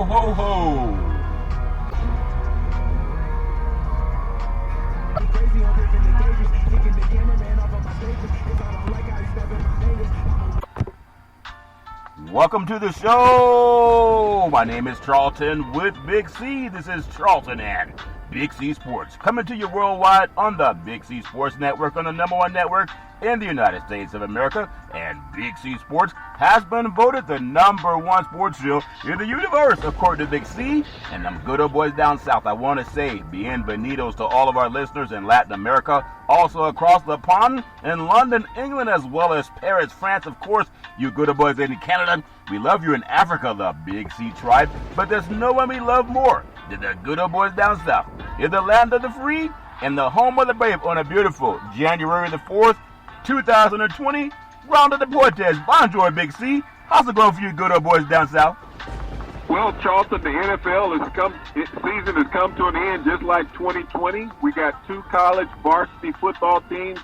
ho, ho. Welcome to the show. My name is Charlton with Big C. This is Charlton and Big C Sports, coming to you worldwide on the Big C Sports Network, on the #1 network in the United States of America. And Big C Sports has been voted the #1 sports show in the universe, according to Big C and them good old boys down south. I want to say bienvenidos to all of our listeners in Latin America, also across the pond in London, England, as well as Paris, France. Of course, you good old boys in Canada. We love you in Africa, the Big C tribe, but there's no one we love more than the good old boys down south, in the land of the free and the home of the brave, on a beautiful January the 4th, 2020. Round of Deportes. Bonjour, Big C. How's it going for you good old boys down south? Well, Charlton, the NFL season has come to an end just like 2020. We got 2 college varsity football teams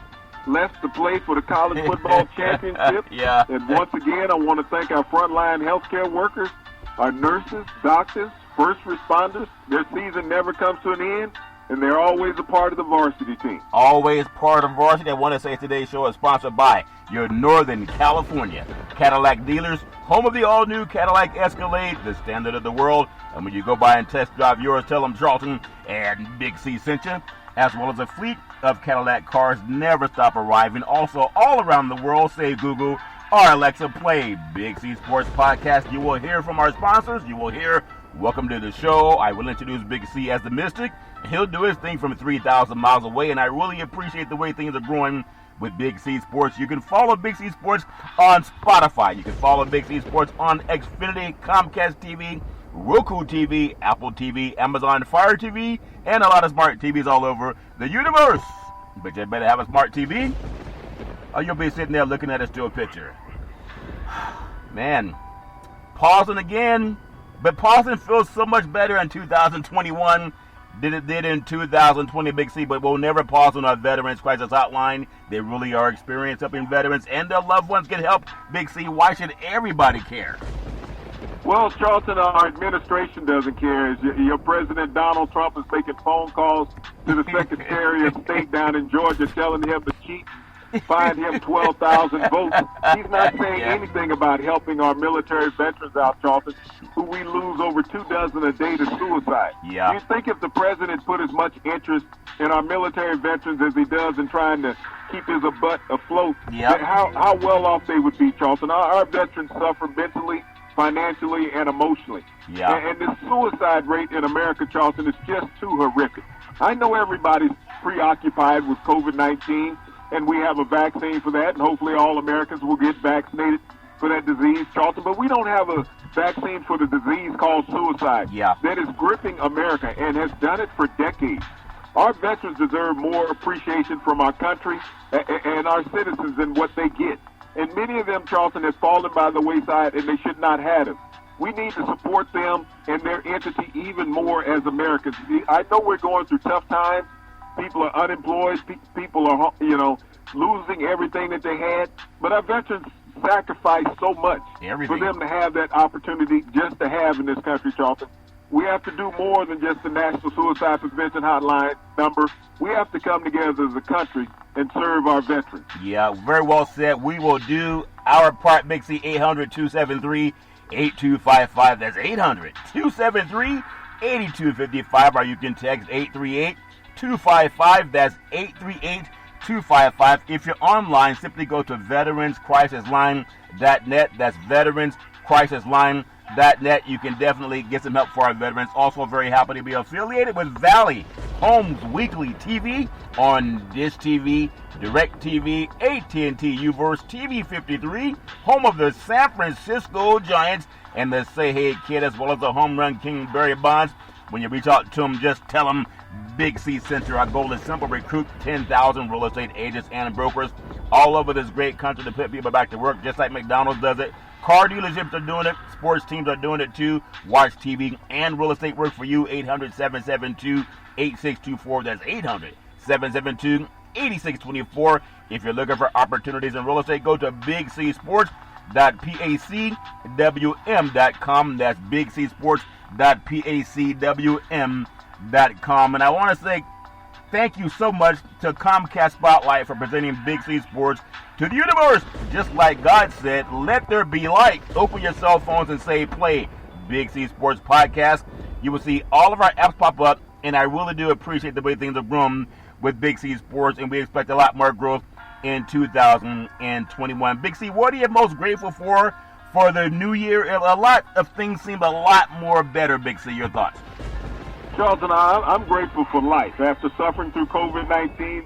left to play for the college football championship. Yeah. And once again, I want to thank our frontline healthcare workers, our nurses, doctors, first responders. Their season never comes to an end, and they're always a part of the varsity team. Always part of varsity. I want to say today's show is sponsored by your Northern California Cadillac dealers, home of the all-new Cadillac Escalade, the standard of the world. And when you go by and test drive yours, tell them Charlton and Big C sent you. As well as a fleet of Cadillac cars never stop arriving. Also, all around the world, say Google or Alexa, play Big C Sports Podcast. You will hear from our sponsors. You will hear welcome to the show. I will introduce Big C as the Mystic. He'll do his thing from 3,000 miles away, and I really appreciate the way things are growing with Big C Sports. You can follow Big C Sports on Spotify. You can follow Big C Sports on Xfinity, Comcast TV, Roku TV, Apple TV, Amazon Fire TV, and a lot of smart TVs all over the universe. But you better have a smart TV, or you'll be sitting there looking at a still picture. Man, pausing again, but pausing feels so much better in 2021 than it did in 2020, Big C. But we'll never pause on our Veterans Crisis Hotline. They really are experienced helping veterans and their loved ones get help. Big C, why should everybody care? Well, Charlton, our administration doesn't care. Your President Donald Trump is making phone calls to the Secretary of State down in Georgia telling him to cheat, find him 12,000 votes. He's not saying anything about helping our military veterans out, Charlton, who we lose over 24 a day to suicide. Yeah. You think if the President put as much interest in our military veterans as he does in trying to keep his butt afloat, how well off they would be, Charlton? Our veterans suffer mentally, financially, and emotionally. Yeah. And the suicide rate in America, Charlton, is just too horrific. I know everybody's preoccupied with COVID-19, and we have a vaccine for that, and hopefully all Americans will get vaccinated for that disease, Charlton, but we don't have a vaccine for the disease called suicide that is gripping America and has done it for decades. Our veterans deserve more appreciation from our country and our citizens than what they get. And many of them, Charlton, have fallen by the wayside, and they should not have them. We need to support them and their entity even more as Americans. I know we're going through tough times. People are unemployed. People are, losing everything that they had. But our veterans sacrifice so much for them to have that opportunity just to have in this country, Charlton. We have to do more than just the National Suicide Prevention Hotline number. We have to come together as a country and serve our veterans. Yeah, very well said. We will do our part, Big C. 800-273-8255. That's 800-273-8255. Or you can text 838-255. That's 838-255. If you're online, simply go to veteranscrisisline.net. That's veteranscrisisline.net. You can definitely get some help for our veterans. Also very happy to be affiliated with Valley Homes Weekly TV on Dish TV, DirecTV, AT&T Uverse, TV 53, home of the San Francisco Giants and the Say Hey Kid, as well as the home run king Barry Bonds. When you reach out to them, just tell them Big C Center. Our goal is simple: recruit 10,000 real estate agents and brokers all over this great country to put people back to work, just like McDonald's does it. Car dealerships are doing it. Sports teams are doing it too. Watch TV and real estate work for you. 800-772-8624. That's 800-772-8624. If you're looking for opportunities in real estate, go to Big C Sports. bigcsports.pacwm.com. That's bigcsports.pacwm.com. And I want to say thank you so much to Comcast Spotlight for presenting Big C Sports to the universe. Just like God said, let there be light. Open your cell phones and say play Big C Sports Podcast. You will see all of our apps pop up, and I really do appreciate the way things are growing with Big C Sports, and we expect a lot more growth in 2021. Big C, what are you most grateful for the new year? A lot of things seem a lot more better, Big C. Your thoughts? Charlton, I'm grateful for life. After suffering through COVID-19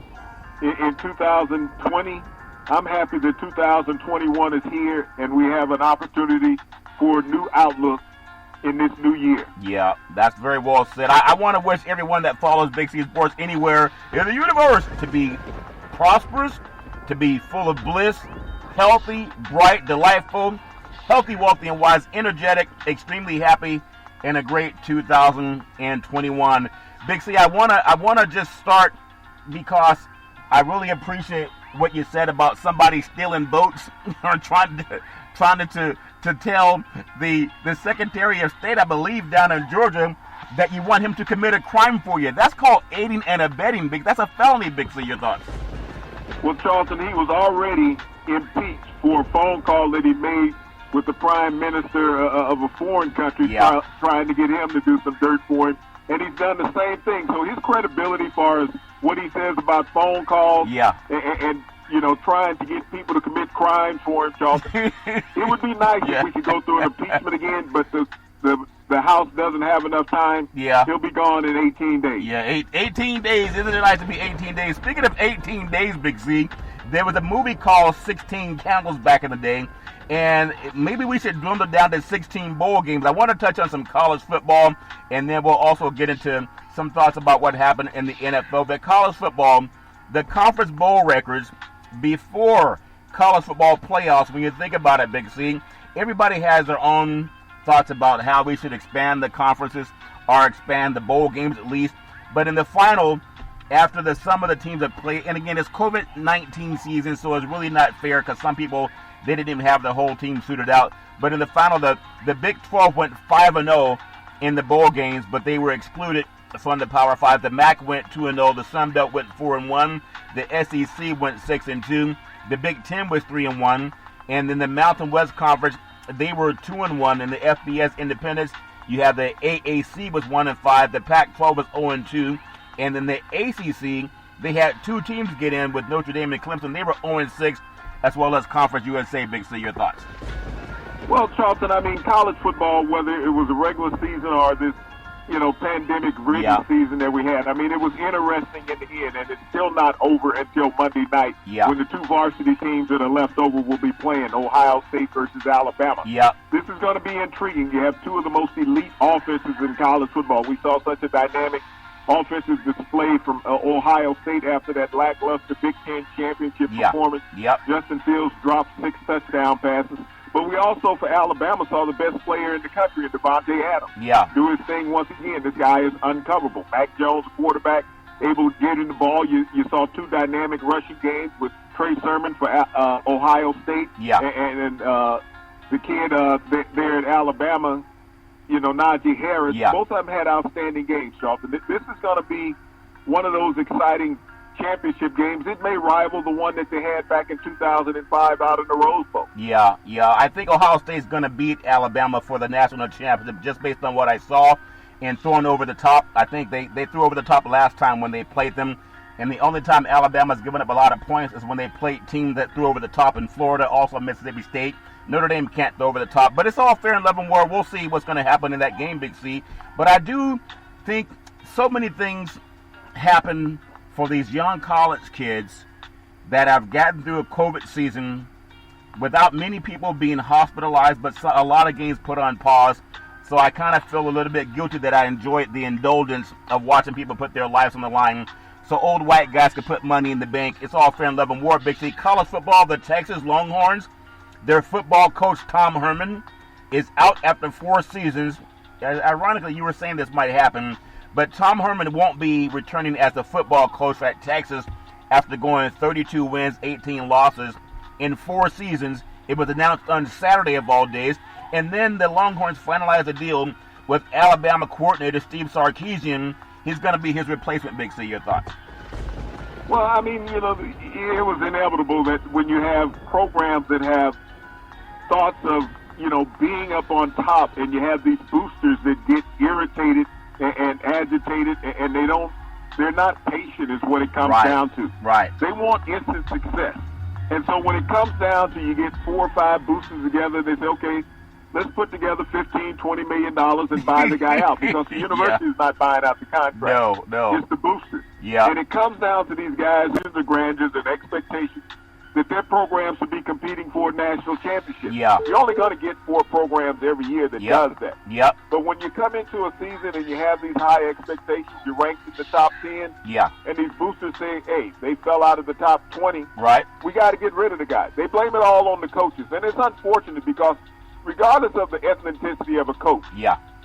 in 2020, I'm happy that 2021 is here and we have an opportunity for a new outlook in this new year. Yeah, that's very well said. I want to wish everyone that follows Big C Sports anywhere in the universe to be prosperous, to be full of bliss, healthy, bright, delightful, healthy, wealthy, and wise, energetic, extremely happy, and a great 2021. Big C, I wanna just start because I really appreciate what you said about somebody stealing votes or trying to tell the Secretary of State, I believe, down in Georgia, that you want him to commit a crime for you. That's called aiding and abetting, Big. That's a felony, Big C. Your thoughts? Well, Charlton, he was already impeached for a phone call that he made with the prime minister of a foreign country, trying to get him to do some dirt for him. And he's done the same thing. So his credibility as far as what he says about phone calls and you know, trying to get people to commit crimes for him, Charlton. It would be nice if we could go through an impeachment again, but the House doesn't have enough time. Yeah. He'll be gone in 18 days. Yeah, 18 days. Isn't it nice to be 18 days? Speaking of 18 days, Big C, there was a movie called 16 Candles back in the day, and maybe we should dwindle down to 16 bowl games. I want to touch on some college football, and then we'll also get into some thoughts about what happened in the NFL. But college football, the conference bowl records before college football playoffs, when you think about it, Big C, everybody has their own thoughts about how we should expand the conferences or expand the bowl games at least. But in the final, after some of the teams have played, and again, it's COVID-19 season, so it's really not fair because some people, they didn't even have the whole team suited out. But in the final, the Big 12 went 5-0 in the bowl games, but they were excluded from the Power 5. The MAC went 2-0. The Sun Belt went 4-1. The SEC went 6-2. The Big 10 was 3-1. And then the Mountain West Conference, they were 2-1. In the FBS Independents, you have the AAC was 1-5. The Pac-12 was 0-2. And then the ACC, they had two teams get in with Notre Dame and Clemson. They were 0-6, as well as Conference USA. Big C, your thoughts? Well, Charlton, I mean, college football, whether it was a regular season or this, you know, pandemic-ridden season that we had. I mean, it was interesting in the end, and it's still not over until Monday night when the two varsity teams that are left over will be playing, Ohio State versus Alabama. This is going to be intriguing. You have two of the most elite offenses in college football. We saw such a dynamic offensive display from Ohio State after that lackluster Big Ten championship performance. Justin Fields dropped 6 touchdown passes. But we also, for Alabama, saw the best player in the country, Devontae Adams, do his thing once again. This guy is uncoverable. Mac Jones, quarterback, able to get in the ball. You saw two dynamic rushing games with Trey Sermon for Ohio State and the kid there at Alabama, you know, Najee Harris. Both of them had outstanding games, Charlton. This is going to be one of those exciting championship games. It may rival the one that they had back in 2005 out in the Rose Bowl. I think Ohio State's going to beat Alabama for the national championship just based on what I saw and throwing over the top. I think they threw over the top last time when they played them, and the only time Alabama's given up a lot of points is when they played teams that threw over the top in Florida, also Mississippi State. Notre Dame can't throw over the top, but it's all fair and level war. We'll see what's going to happen in that game, Big C. But I do think so many things happen for these young college kids that have gotten through a COVID season without many people being hospitalized, but a lot of games put on pause. So I kind of feel a little bit guilty that I enjoyed the indulgence of watching people put their lives on the line so old white guys could put money in the bank. It's all fair and love and war, Big C. College football, the Texas Longhorns, their football coach Tom Herman is out after 4 seasons. Ironically, you were saying this might happen, but Tom Herman won't be returning as the football coach at Texas after going 32 wins, 18 losses in 4 seasons. It was announced on Saturday of all days. And then the Longhorns finalized a deal with Alabama coordinator Steve Sarkisian. He's going to be his replacement, Big C. Your thoughts? Well, I mean, it was inevitable that when you have programs that have thoughts of, being up on top, and you have these boosters that get irritated and agitated, and they're not patient is what it comes down to. Right. They want instant success. And so when it comes down to you get 4 or 5 boosters together, they say, okay, let's put together $15, $20 million and buy the guy out, because the university is not buying out the contract. No. It's the boosters. Yeah. And it comes down to these guys, the grandeurs and expectations that their programs should be competing for a national championship. Yeah. You're only going to get 4 programs every year that does that. Yep. But when you come into a season and you have these high expectations, you're ranked in the top 10, and these boosters say, hey, they fell out of the top 20. Right. We got to get rid of the guy. They blame it all on the coaches. And it's unfortunate because regardless of the ethnicity of a coach,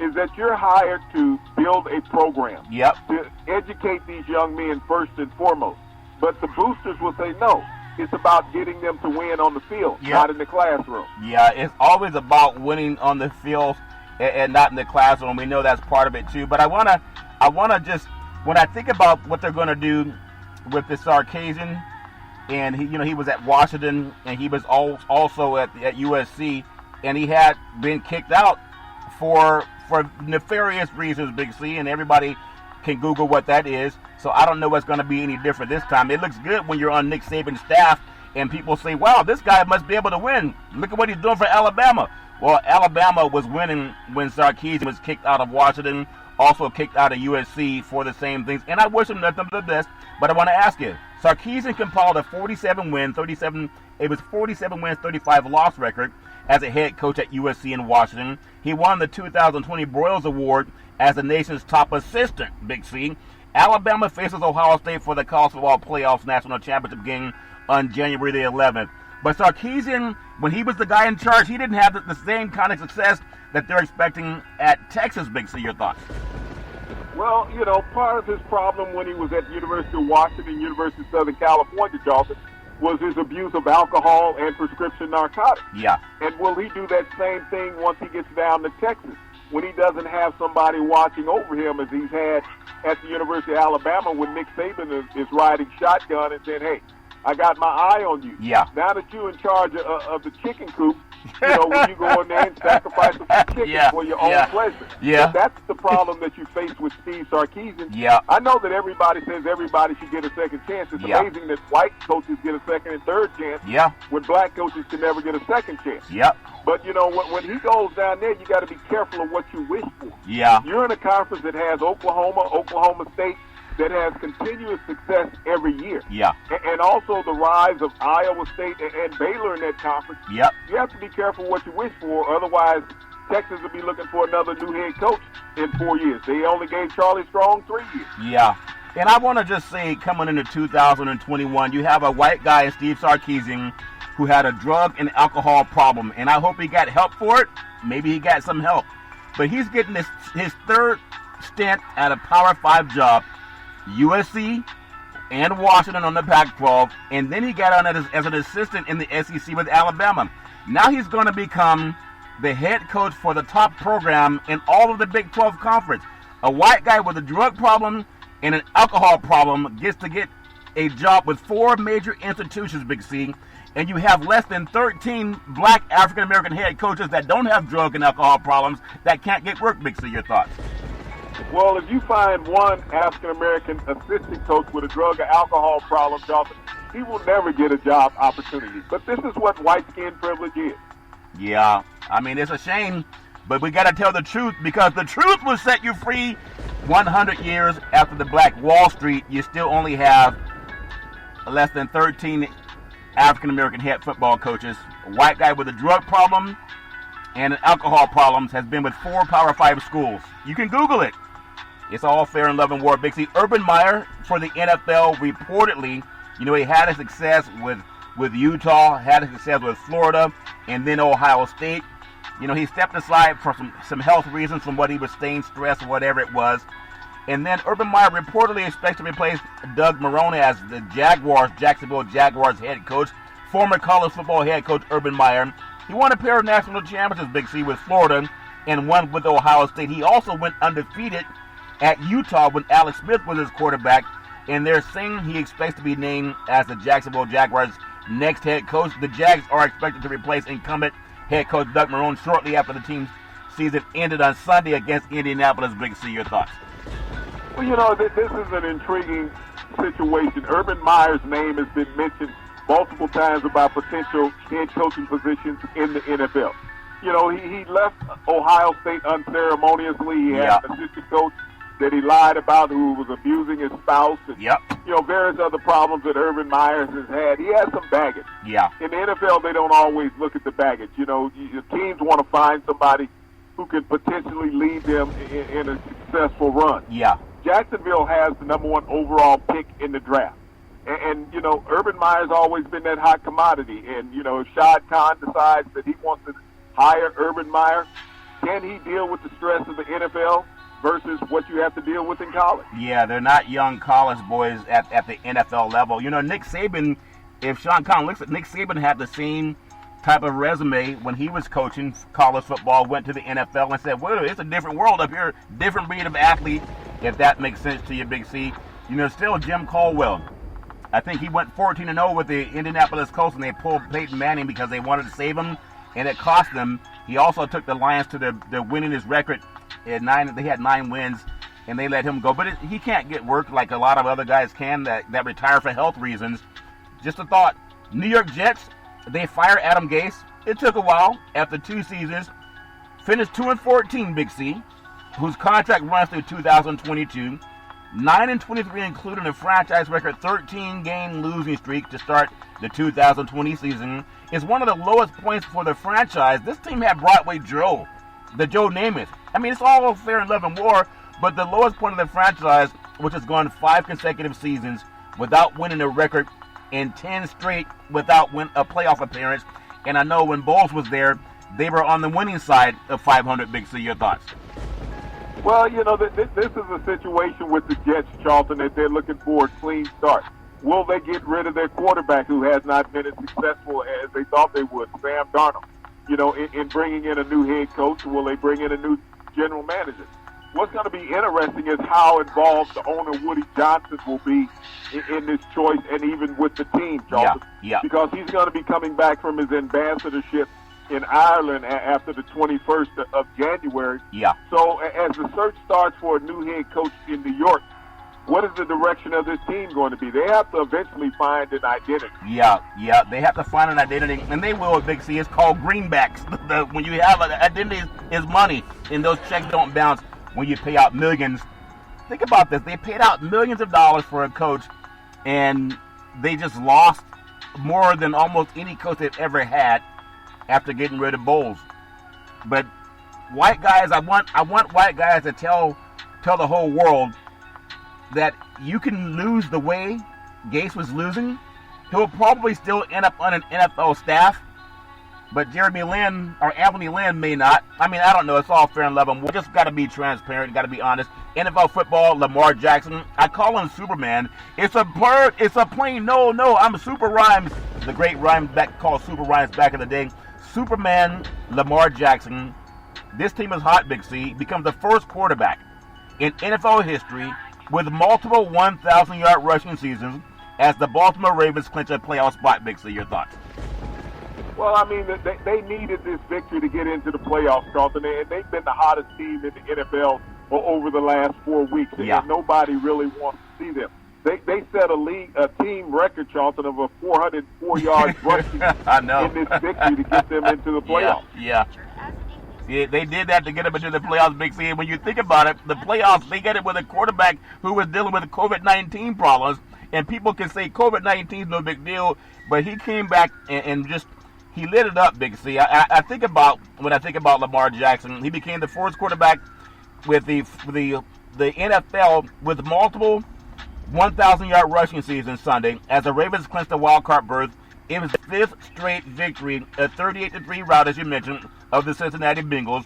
is that you're hired to build a program, to educate these young men first and foremost. But the boosters will say, no, it's about getting them to win on the field, not in the classroom. Yeah, it's always about winning on the field and not in the classroom. We know that's part of it too. But I wanna just, when I think about what they're gonna do with the Sarkisian, and he was at Washington, and he was also at USC, and he had been kicked out for nefarious reasons, Big C, and everybody can Google what that is. So I don't know what's going to be any different this time. It looks good when you're on Nick Saban's staff and people say, wow, this guy must be able to win. Look at what he's doing for Alabama. Well, Alabama was winning when Sarkisian was kicked out of Washington, also kicked out of USC for the same things. And I wish him nothing but the best. But I want to ask you, Sarkisian compiled a 47 wins, 35 loss record as a head coach at USC in Washington. He won the 2020 Broyles Award as the nation's top assistant, Big C. Alabama faces Ohio State for the college football playoffs national championship game on January the 11th. But Sarkisian, when he was the guy in charge, he didn't have the same kind of success that they're expecting at Texas, Big C. Your thoughts? Well, part of his problem when he was at the University of Washington, University of Southern California, Jonathan, was his abuse of alcohol and prescription narcotics. Yeah. And will he do that same thing once he gets down to Texas, when he doesn't have somebody watching over him as he's had at the University of Alabama when Nick Saban is riding shotgun and saying, hey, I got my eye on you. Yeah. Now that you're in charge of the chicken coop, when you go in there and sacrifice a few chickens for your own pleasure. Yeah. But that's the problem that you face with Steve Sarkisian. Yeah. I know that everybody says everybody should get a second chance. It's amazing that white coaches get a second and third chance when black coaches can never get a second chance. Yep. But, when he goes down there, you got to be careful of what you wish for. Yeah. You're in a conference that has Oklahoma State, that has continuous success every year. Yeah. And also the rise of Iowa State and Baylor in that conference. Yep. You have to be careful what you wish for. Otherwise, Texas will be looking for another new head coach in 4 years. They only gave Charlie Strong 3 years. Yeah. And I want to just say, coming into 2021, you have a white guy, Steve Sarkisian, who had a drug and alcohol problem. And I hope he got help for it. Maybe he got some help. But he's getting his third stint at a Power 5 job, USC and Washington on the Pac-12, and then he got on as an assistant in the SEC with Alabama. Now he's going to become the head coach for the top program in all of the Big 12 conference. A white guy with a drug problem and an alcohol problem gets to get a job with 4 major institutions, Big C, and you have less than 13 black African-American head coaches that don't have drug and alcohol problems that can't get work, Big C. Your thoughts? Well, if you find one African-American assistant coach with a drug or alcohol problem, Jonathan, he will never get a job opportunity. But this is what white skin privilege is. Yeah, I mean, it's a shame, but we got to tell the truth, because the truth will set you free. 100 years after the Black Wall Street, you still only have less than 13 African-American head football coaches. A white guy with a drug problem and an alcohol problem has been with 4 Power 5 schools. You can Google it. It's all fair in love and war, Big C. Urban Meyer for the NFL reportedly, he had a success with Utah, had a success with Florida, and then Ohio State. He stepped aside for some health reasons from what he was staying stressed or whatever it was. And then Urban Meyer reportedly expects to replace Doug Marrone as the Jacksonville Jaguars head coach former college football head coach Urban Meyer. He won a pair of national championships, Big C, with Florida and one with Ohio State. He also went undefeated at Utah when Alex Smith was his quarterback, and they're saying he expects to be named as the Jacksonville Jaguars' next head coach. The Jags are expected to replace incumbent head coach Doug Marrone shortly after the team's season ended on Sunday against Indianapolis. Big C, your thoughts? Well, this is an intriguing situation. Urban Meyer's name has been mentioned multiple times about potential head coaching positions in the NFL. He left Ohio State unceremoniously. He had an assistant coach that he lied about who was abusing his spouse and, various other problems that Urban Meyer has had. He has some baggage. Yeah. In the NFL, they don't always look at the baggage. Teams want to find somebody who can potentially lead them in a successful run. Yeah. Jacksonville has the number 1 overall pick in the draft. And Urban Meyer's always been that hot commodity. And, if Shad Khan decides that he wants to hire Urban Meyer, can he deal with the stress of the NFL versus what you have to deal with in college? Yeah, they're not young college boys at the NFL level. Nick Saban, if Shad Khan looks at Nick Saban, had the same type of resume when he was coaching college football, went to the NFL and said, well, it's a different world up here, different breed of athlete, if that makes sense to you, Big C. Still Jim Caldwell. I think he went 14-0 with the Indianapolis Colts, and they pulled Peyton Manning because they wanted to save him, and it cost them. He also took the Lions to the winningest record at 9. They had 9 wins, and they let him go. But he can't get work like a lot of other guys can that retire for health reasons. Just a thought. New York Jets, they fired Adam Gase. It took a while after 2 seasons. Finished 2-14, Big C, whose contract runs through 2022. 9-23, including a franchise record 13-game losing streak to start the 2020 season, is one of the lowest points for the franchise. This team had Broadway Joe, the Joe Namath. I mean, it's all fair and love and war, but the lowest point of the franchise, which has gone 5 consecutive seasons without winning a record and 10 straight without a playoff appearance. And I know when Bowles was there, they were on the winning side of 500. Big C, your thoughts? Well, this is a situation with the Jets, Charlton, that they're looking for a clean start. Will they get rid of their quarterback who has not been as successful as they thought they would, Sam Darnold? In bringing in a new head coach, will they bring in a new general manager? What's going to be interesting is how involved the owner, Woody Johnson, will be in this choice and even with the team, Charlton. Yeah. Because he's going to be coming back from his ambassadorship in Ireland after the 21st of January. Yeah. So as the search starts for a new head coach in New York, what is the direction of this team going to be? They have to eventually find an identity. Yeah, they have to find an identity, and they will, Big C. It's called greenbacks. When you have an identity is money, and those checks don't bounce when you pay out millions. Think about this. They paid out millions of dollars for a coach, and they just lost more than almost any coach they've ever had after getting rid of Bowles. But white guys, I want white guys to tell the whole world that you can lose the way Gase was losing. He'll probably still end up on an NFL staff, but Jeremy Lin or Anthony Lynn may not. I mean, I don't know. It's all fair and love. We just got to be transparent. Got to be honest. NFL football, Lamar Jackson. I call him Superman. It's a bird. It's a plane. No. I'm Super Rhymes. The great rhymes called Super Rhymes back in the day. Superman, Lamar Jackson. This team is hot, Big C. Becomes the first quarterback in NFL history with multiple 1,000-yard rushing seasons as the Baltimore Ravens clinch a playoff spot. Big C, your thoughts? Well, I mean, they needed this victory to get into the playoffs, Carlton, and they've been the hottest team in the NFL over the last 4 weeks, and nobody really wants to see them. They set a team record, Charlton, of a 404 yards rushing in this victory to get them into the playoffs. Yeah, they did that to get them into the playoffs, Big C. And when you think about it, the playoffs, they get it with a quarterback who was dealing with COVID-19 problems. And people can say COVID-19 is no big deal, but he came back and just he lit it up, Big C. I think about when I think about Lamar Jackson, he became the first quarterback with the NFL with multiple 1,000-yard rushing season Sunday as the Ravens clinched the wild card berth. It was the 5th straight victory, a 38-3 rout, as you mentioned, of the Cincinnati Bengals.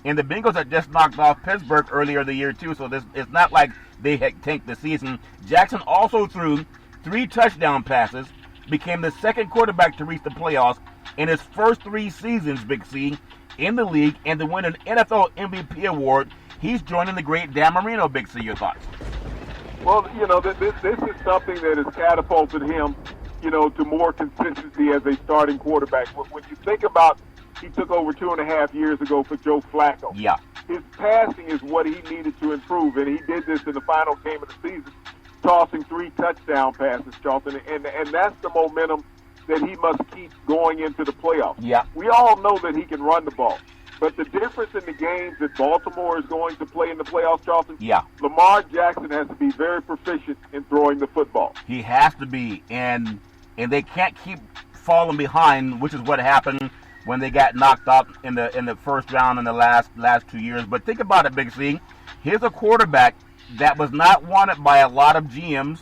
And the Bengals had just knocked off Pittsburgh earlier in the year, too, so it's not like they had tanked the season. Jackson also threw 3 touchdown passes, became the second quarterback to reach the playoffs in his first 3 seasons, Big C, in the league, and to win an NFL MVP award. He's joining the great Dan Marino, Big C. Your thoughts? Well, this is something that has catapulted him, to more consistency as a starting quarterback. When you think about, he took over 2.5 years ago for Joe Flacco. Yeah. His passing is what he needed to improve, and he did this in the final game of the season, tossing 3 touchdown passes, Charlton, and that's the momentum that he must keep going into the playoffs. Yeah. We all know that he can run the ball, but the difference in the games that Baltimore is going to play in the playoffs, Charlton, yeah, Lamar Jackson has to be very proficient in throwing the football. He has to be, and they can't keep falling behind, which is what happened when they got knocked out in the first round in the last 2 years. But think about it, Big C. Here's a quarterback that was not wanted by a lot of GMs,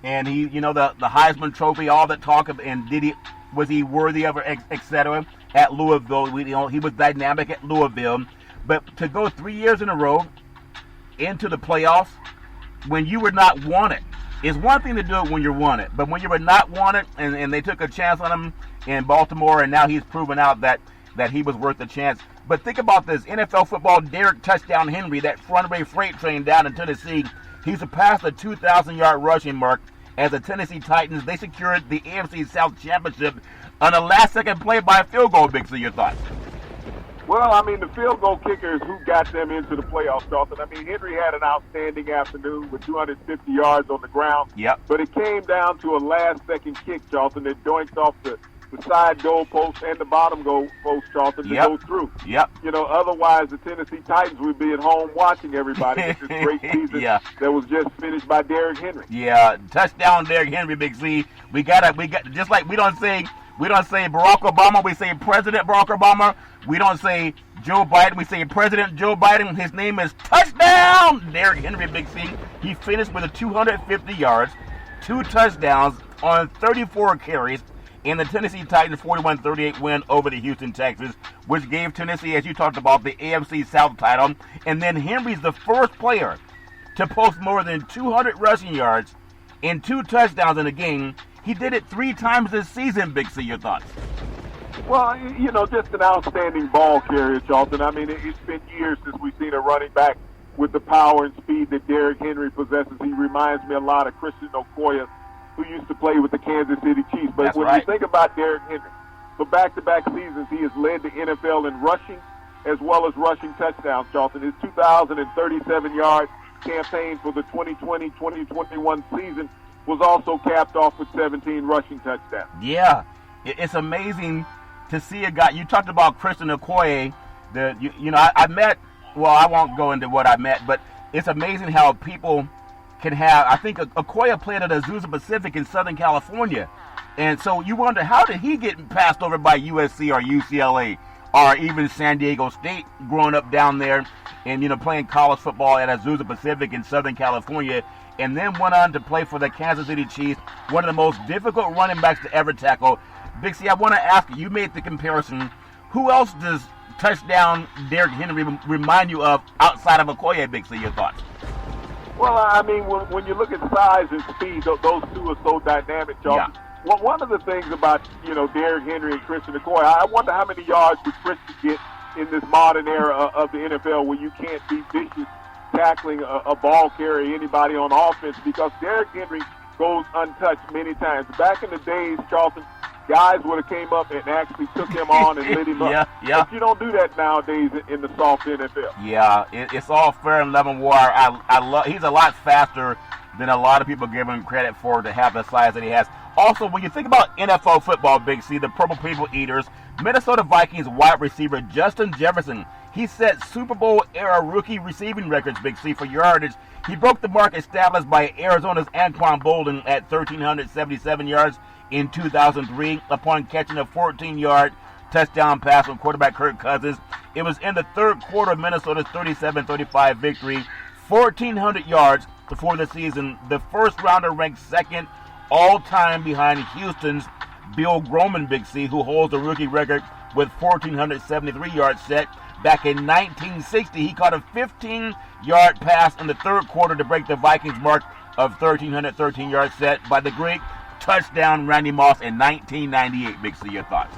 and he, the Heisman Trophy, all that talk of, and was he worthy of it, etc. At Louisville, he was dynamic at Louisville, but to go 3 years in a row into the playoffs when you were not wanted, it's one thing to do it when you're wanted, but when you were not wanted, and they took a chance on him in Baltimore, and now he's proven out that he was worth the chance. But think about this, NFL football, Derrick Touchdown Henry, that runaway freight train down in Tennessee, he surpassed the 2,000-yard rushing mark as the Tennessee Titans. They secured the AFC South Championship on a last-second play by a field goal, Big C. Your thoughts? Well, the field goal kicker is who got them into the playoffs, Charlton. Henry had an outstanding afternoon with 250 yards on the ground. Yep. But it came down to a last-second kick, Charlton, that doinked off the side goal post and the bottom goal post, Charlton, to go through. Yep. Otherwise the Tennessee Titans would be at home watching everybody with this great season that was just finished by Derrick Henry. Yeah, touchdown Derrick Henry, Big C. We got just like we don't say Barack Obama, we say President Barack Obama. We don't say Joe Biden, we say President Joe Biden. His name is touchdown Derrick Henry, Big C. He finished with 250 yards, 2 touchdowns on 34 carries in the Tennessee Titans 41-38 win over the Houston Texans, which gave Tennessee, as you talked about, the AFC South title. And then Henry's the first player to post more than 200 rushing yards and 2 touchdowns in a game. He did it 3 times this season, Big C. Your thoughts? Well, just an outstanding ball carrier, Charlton. It's been years since we've seen a running back with the power and speed that Derrick Henry possesses. He reminds me a lot of Christian Okoye, who used to play with the Kansas City Chiefs. But when you think about Derrick Henry, for back-to-back seasons, he has led the NFL in rushing as well as rushing touchdowns, Charlton. His 2,037-yard campaign for the 2020-2021 season was also capped off with 17 rushing touchdowns. Yeah, it's amazing to see a guy. You talked about Christian Okoye. I met, well, I won't go into what I met, but it's amazing how people can have, I think Okoye played at Azusa Pacific in Southern California. And so you wonder, how did he get passed over by USC or UCLA or even San Diego State growing up down there and, playing college football at Azusa Pacific in Southern California, and then went on to play for the Kansas City Chiefs, one of the most difficult running backs to ever tackle. Big C, I want to ask you made the comparison. Who else does touchdown Derrick Henry remind you of outside of Okoye, Big C? Your thoughts? Well, when you look at size and speed, those two are so dynamic, Charlton. Yeah. Well, one of the things about, Derrick Henry and Christian Okoye, I wonder how many yards would Christian get in this modern era of the NFL where you can't be vicious tackling a ball carrier, anybody on offense, because Derrick Henry goes untouched many times. Back in the days, Charlton, guys would have came up and actually took him on and lit him up. Yeah. But you don't do that nowadays in the soft NFL. Yeah, it's all fair and level war. I love. He's a lot faster than a lot of people give him credit for to have the size that he has. Also, when you think about NFL football, Big C, the Purple People Eaters, Minnesota Vikings wide receiver Justin Jefferson, he set Super Bowl era rookie receiving records, Big C, for yardage. He broke the mark established by Arizona's Anquan Boldin at 1,377 yards in 2003 upon catching a 14-yard touchdown pass from quarterback Kirk Cousins. It was in the third quarter of Minnesota's 37-35 victory, 1,400 yards before the season. The first rounder ranked second all-time behind Houston's Bill Groman, Big C, who holds the rookie record with 1,473 yards set. Back in 1960, he caught a 15-yard pass in the third quarter to break the Vikings mark of 1,313 yards set by the great touchdown Randy Moss in 1998. Big C, your thoughts?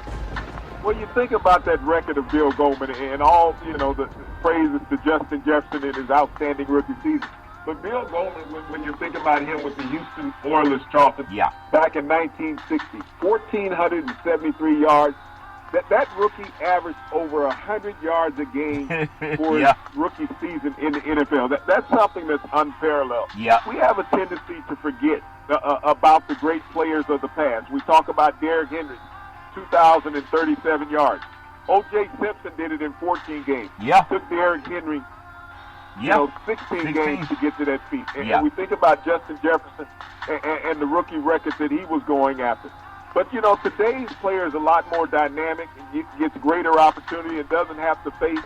Well, you think about that record of Bill Goldman and all, the praises to Justin Jefferson in his outstanding rookie season. But Bill Goldman, when you think about him with the Houston Oilers, Charlton, back in 1960, 1,473 yards. That rookie averaged over 100 yards a game for his rookie season in the NFL. That's something that's unparalleled. Yeah. We have a tendency to forget about the great players of the past. We talk about Derrick Henry, 2,037 yards. O.J. Simpson did it in 14 games. Yeah. Took Derrick Henry 16 games to get to that feat. And we think about Justin Jefferson and the rookie record that he was going after. But, today's player is a lot more dynamic and gets greater opportunity and doesn't have to face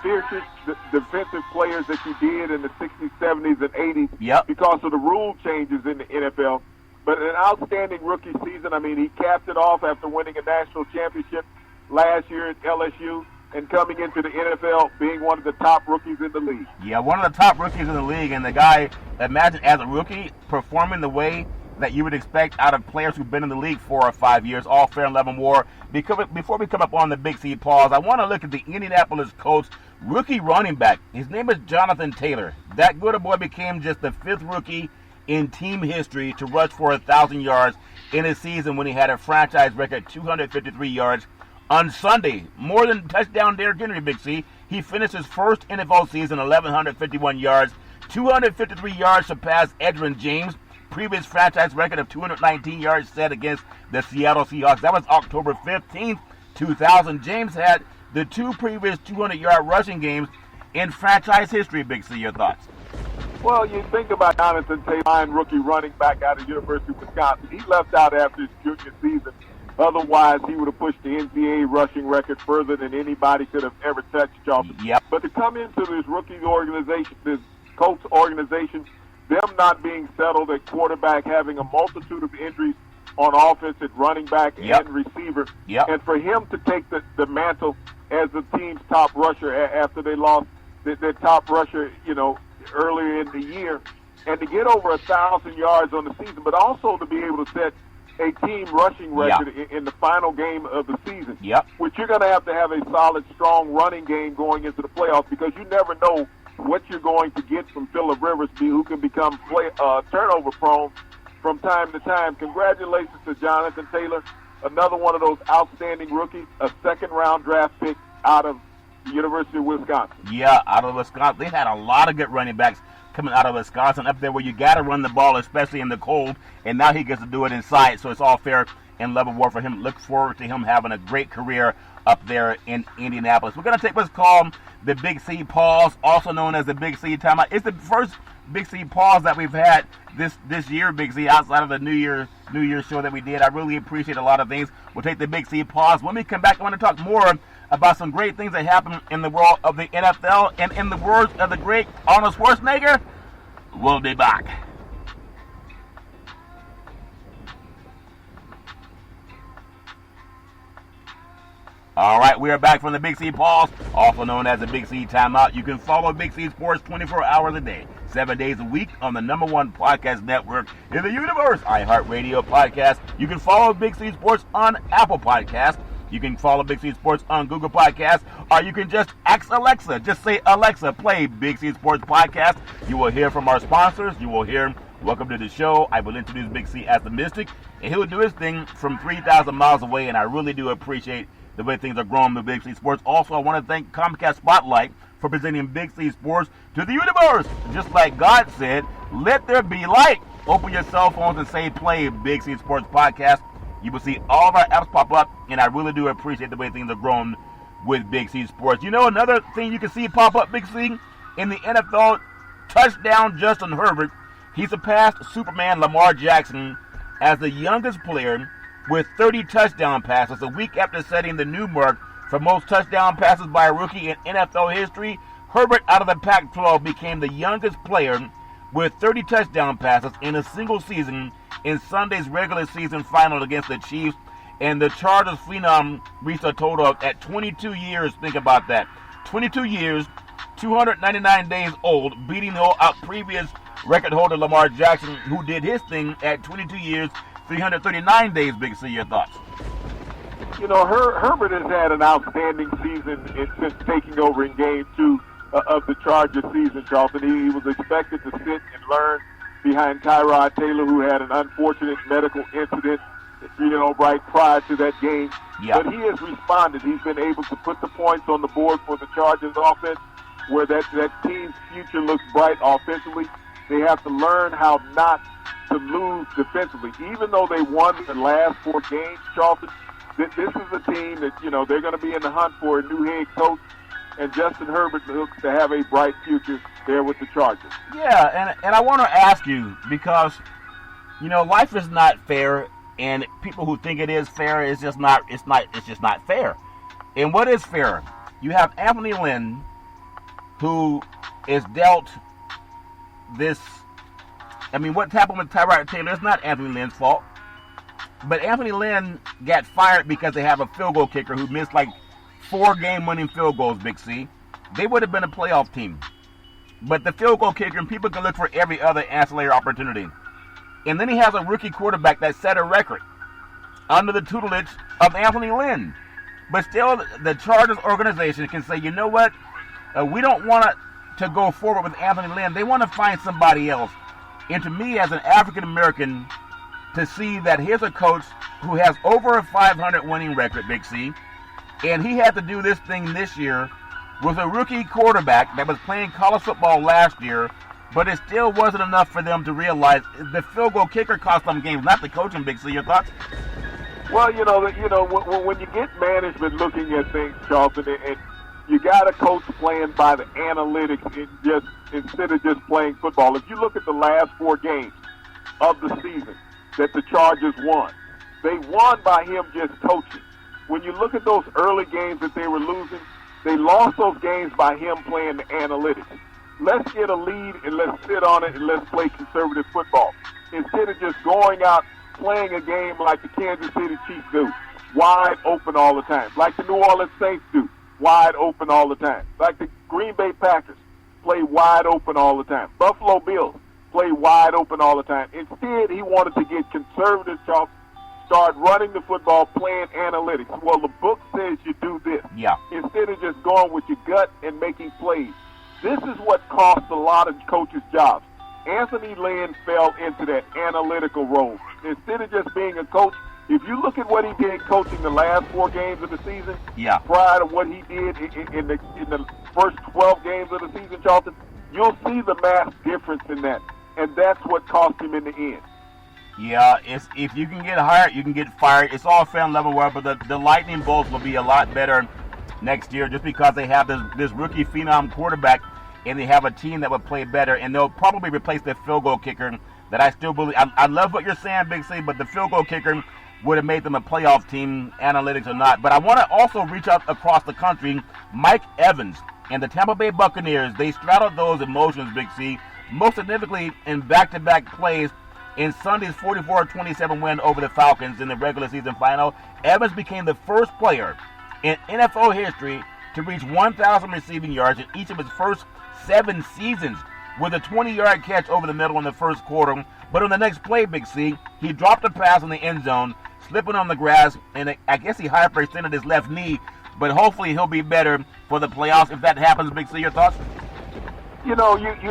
fiercest defensive players that you did in the 60s, 70s, and 80s because of the rule changes in the NFL. But an outstanding rookie season. I mean, he capped it off after winning a national championship last year at LSU and coming into the NFL being one of the top rookies in the league. Yeah, one of the top rookies in the league. And the guy, imagine as a rookie, performing the way that you would expect out of players who've been in the league 4 or 5 years, all fair and level war. Before we come up on the Big C pause, I want to look at the Indianapolis Colts rookie running back. His name is Jonathan Taylor. That good boy became just the 5th rookie in team history to rush for 1,000 yards in a season when he had a franchise record 253 yards. On Sunday, more than touchdown Derrick Henry, Big C. He finished his first NFL season 1,151 yards. 253 yards surpassed Edgerrin James' previous franchise record of 219 yards set against the Seattle Seahawks. That was October 15th, 2000. James had the 2 previous 200-yard rushing games in franchise history. Big C, your thoughts? Well, you think about Jonathan Taylor, rookie running back out of University of Wisconsin. He left out after his junior season. Otherwise, he would have pushed the NCAA rushing record further than anybody could have ever touched, Charlton. Yep. But to come into this rookie organization, this Colts organization, them not being settled at quarterback, having a multitude of injuries on offense at running back and receiver, and for him to take the mantle as the team's top rusher after they lost their top rusher, earlier in the year, and to get over 1,000 yards on the season, but also to be able to set a team rushing record in the final game of the season, which you're going to have a solid, strong running game going into the playoffs because you never know what you're going to get from Phillip Rivers, who can become turnover prone from time to time. Congratulations to Jonathan Taylor, another one of those outstanding rookies, a second-round draft pick out of the University of Wisconsin. Yeah, out of Wisconsin. They had a lot of good running backs coming out of Wisconsin up there where you got to run the ball, especially in the cold, and now he gets to do it inside, so it's all fair and level war for him. Look forward to him having a great career up there in Indianapolis. We're going to take what's called the Big C pause, also known as the Big C timeout. It's the first Big C pause that we've had this year, Big C, outside of the New Year show that we did. I really appreciate a lot of things. We'll take the Big C pause. When we come back, I want to talk more about some great things that happen in the world of the NFL, and in the words of the great Arnold Schwarzenegger, we'll be back. All right, we are back from the Big C pause, also known as the Big C timeout. You can follow Big C Sports 24 hours a day, 7 days a week on the #1 podcast network in the universe, iHeartRadio Podcast. You can follow Big C Sports on Apple Podcasts. You can follow Big C Sports on Google Podcasts, or you can just ask Alexa. Just say, Alexa, play Big C Sports Podcast. You will hear from our sponsors. You will hear welcome to the show. I will introduce Big C as the Mystic, and he'll do his thing from 3,000 miles away, and I really do appreciate the way things are growing with Big C Sports. Also, I want to thank Comcast Spotlight for presenting Big C Sports to the universe. Just like God said, let there be light. Open your cell phones and say play Big C Sports Podcast. You will see all of our apps pop up, and I really do appreciate the way things are growing with Big C Sports. You know, another thing you can see pop up, Big C, in the NFL, touchdown Justin Herbert. He surpassed Superman Lamar Jackson as the youngest player with 30 touchdown passes a week after setting the new mark for most touchdown passes by a rookie in NFL history. Herbert, out of the Pac-12, became the youngest player with 30 touchdown passes in a single season in Sunday's regular season final against the Chiefs. And the Chargers phenom reached a total of, at 22 years, think about that, 22 years, 299 days old, beating out previous record holder Lamar Jackson, who did his thing at 22 years, 339 days, Big C. Your thoughts? You know, Herbert has had an outstanding season since taking over in Game 2 of the Chargers season, Charlton. He was expected to sit and learn behind Tyrod Taylor, who had an unfortunate medical incident, right prior to that game. Yeah. But he has responded. He's been able to put the points on the board for the Chargers offense, where that team's future looks bright offensively. They have to learn how not to lose defensively. Even though they won the last 4 games, Charlton, this is a team that, they're going to be in the hunt for a new head coach, and Justin Herbert looks to have a bright future there with the Chargers. Yeah, and I want to ask you, because, life is not fair, and people who think it is fair, it's just not fair. And what is fair? You have Anthony Lynn, who is dealt this. I mean, what happened with Tyrod Taylor is not Anthony Lynn's fault. But Anthony Lynn got fired because they have a field goal kicker who missed like 4 game-winning field goals, Big C. They would have been a playoff team. But the field goal kicker, and people can look for every other ancillary opportunity. And then he has a rookie quarterback that set a record under the tutelage of Anthony Lynn. But still, the Chargers organization can say, you know what? We don't want to go forward with Anthony Lynn. They want to find somebody else. And to me, as an African-American, to see that here's a coach who has over a 500 winning record, Big C, and he had to do this thing this year with a rookie quarterback that was playing college football last year, but it still wasn't enough for them to realize the field goal kicker cost them games, not the coaching, Big C. Your thoughts? Well, when you get management looking at things, Charlton, and you got a coach playing by the analytics instead of just playing football. If you look at the last 4 games of the season that the Chargers won, they won by him just coaching. When you look at those early games that they were losing, they lost those games by him playing the analytics. Let's get a lead and let's sit on it and let's play conservative football. Instead of just going out playing a game like the Kansas City Chiefs do, wide open all the time. Like the New Orleans Saints do, wide open all the time. Like the Green Bay Packers play wide open all the time. Buffalo Bills play wide open all the time. Instead, he wanted to get conservative, start running the football, playing analytics. Well, the book says you do this. Yeah. Instead of just going with your gut and making plays. This is what cost a lot of coaches' jobs. Anthony Lynn fell into that analytical role. Instead of just being a coach, if you look at what he did coaching the last 4 games of the season, prior to what he did in the first 12 games of the season, Charlton, you'll see the mass difference in that. And that's what cost him in the end. Yeah, if you can get hired, you can get fired. It's all fan level work, but the Lightning Bolts will be a lot better next year just because they have this rookie phenom quarterback and they have a team that will play better, and they'll probably replace the field goal kicker that I still believe. I love what you're saying, Big C, but the field goal kicker would have made them a playoff team, analytics or not. But I want to also reach out across the country. Mike Evans and the Tampa Bay Buccaneers, they straddled those emotions, Big C, most significantly in back-to-back plays in Sunday's 44-27 win over the Falcons in the regular season final. Evans became the first player in NFL history to reach 1,000 receiving yards in each of his first 7 seasons with a 20-yard catch over the middle in the first quarter. But on the next play, Big C, he dropped a pass in the end zone, slipping on the grass, and I guess he hyperextended his left knee, but hopefully he'll be better for the playoffs if that happens. Big C, your thoughts? You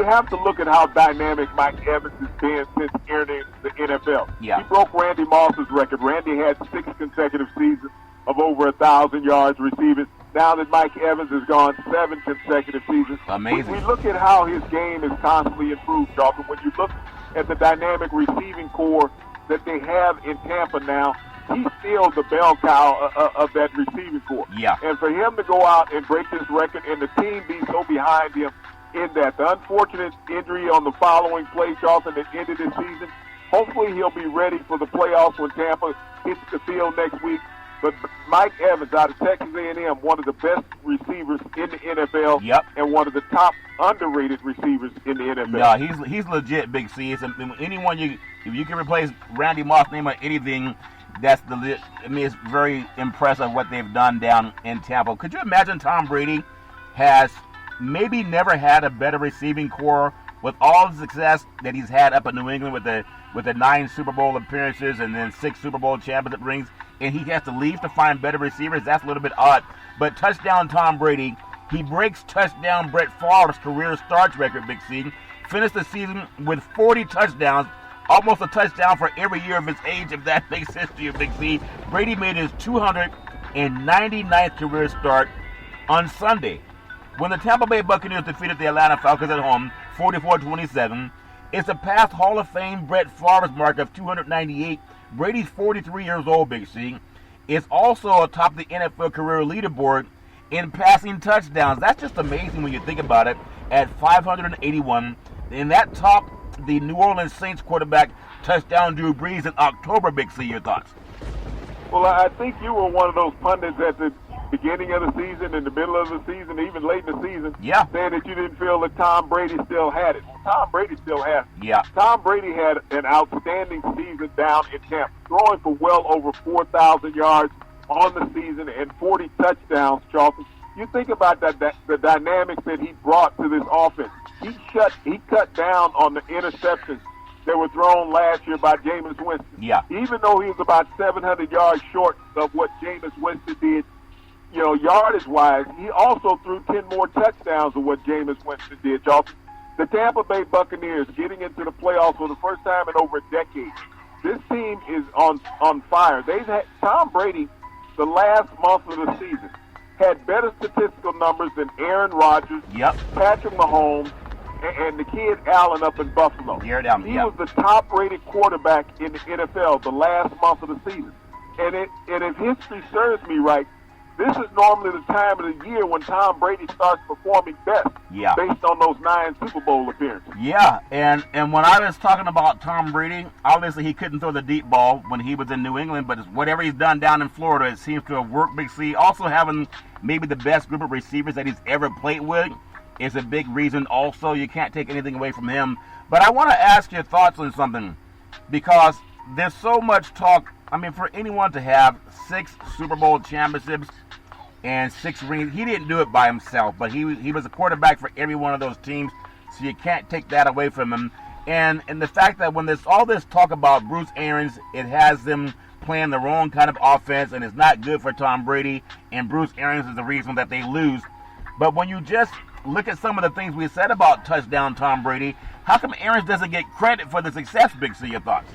have to look at how dynamic Mike Evans has been since entering the NFL. Yeah. He broke Randy Moss's record. Randy had 6 consecutive seasons of over 1,000 yards receiving. Now that Mike Evans has gone 7 consecutive seasons. Amazing. We look at how his game is constantly improved, Charlton. When you look at the dynamic receiving core that they have in Tampa now, he's still the bell cow of that receiving core. Yeah. And for him to go out and break this record and the team be so behind him in that, the unfortunate injury on the following play, Charlton, that ended his season, hopefully he'll be ready for the playoffs when Tampa hits the field next week. But Mike Evans out of Texas A&M, one of the best receivers in the NFL, and one of the top underrated receivers in the NFL. Yeah, he's legit, Big C. It's, anyone if you can replace Randy Moss name or anything, that's legit. I mean, it's very impressive what they've done down in Tampa. Could you imagine Tom Brady has maybe never had a better receiving core with all the success that he's had up in New England with the 9 Super Bowl appearances and then 6 Super Bowl championship rings, and he has to leave to find better receivers, that's a little bit odd. But touchdown Tom Brady, he breaks touchdown Brett Favre's career starts record, Big C. Finished the season with 40 touchdowns, almost a touchdown for every year of his age, if that makes sense to you, Big C. Brady made his 299th career start on Sunday, when the Tampa Bay Buccaneers defeated the Atlanta Falcons at home 44-27. It's a past Hall of Fame Brett Favre's mark of 298. Brady's 43 years old, Big C. It's also atop the NFL career leaderboard in passing touchdowns. That's just amazing when you think about it, at 581. And that topped the New Orleans Saints quarterback touchdown Drew Brees in October, Big C. Your thoughts? Well, I think you were one of those pundits at the beginning of the season, in the middle of the season, even late in the season, saying that you didn't feel that Tom Brady still had it. Well, Tom Brady still has it. Yeah. Tom Brady had an outstanding season down in Tampa, throwing for well over 4,000 yards on the season and 40 touchdowns, Charlton. You think about the dynamics that he brought to this offense. He cut down on the interceptions that were thrown last year by Jameis Winston. Yeah. Even though he was about 700 yards short of what Jameis Winston did, yardage-wise, he also threw 10 more touchdowns than what Jameis Winston did, Charlton. The Tampa Bay Buccaneers getting into the playoffs for the first time in over a decade. This team is on fire. They've had Tom Brady, the last month of the season, had better statistical numbers than Aaron Rodgers, Patrick Mahomes, and the kid Allen up in Buffalo. He was the top-rated quarterback in the NFL the last month of the season. And if history serves me right, this is normally the time of the year when Tom Brady starts performing best, based on those 9 Super Bowl appearances. Yeah, and when I was talking about Tom Brady, obviously he couldn't throw the deep ball when he was in New England, but whatever he's done down in Florida, it seems to have worked, Big C. Also having maybe the best group of receivers that he's ever played with is a big reason also. You can't take anything away from him. But I want to ask your thoughts on something, because there's so much talk. I mean, for anyone to have 6 Super Bowl championships and 6 rings, he didn't do it by himself, but he was a quarterback for every one of those teams, so you can't take that away from him. And the fact that when there's all this talk about Bruce Arians, it has them playing the wrong kind of offense, and it's not good for Tom Brady, and Bruce Arians is the reason that they lose. But when you just look at some of the things we said about touchdown Tom Brady, how come Arians doesn't get credit for the success, Big C? Your thoughts?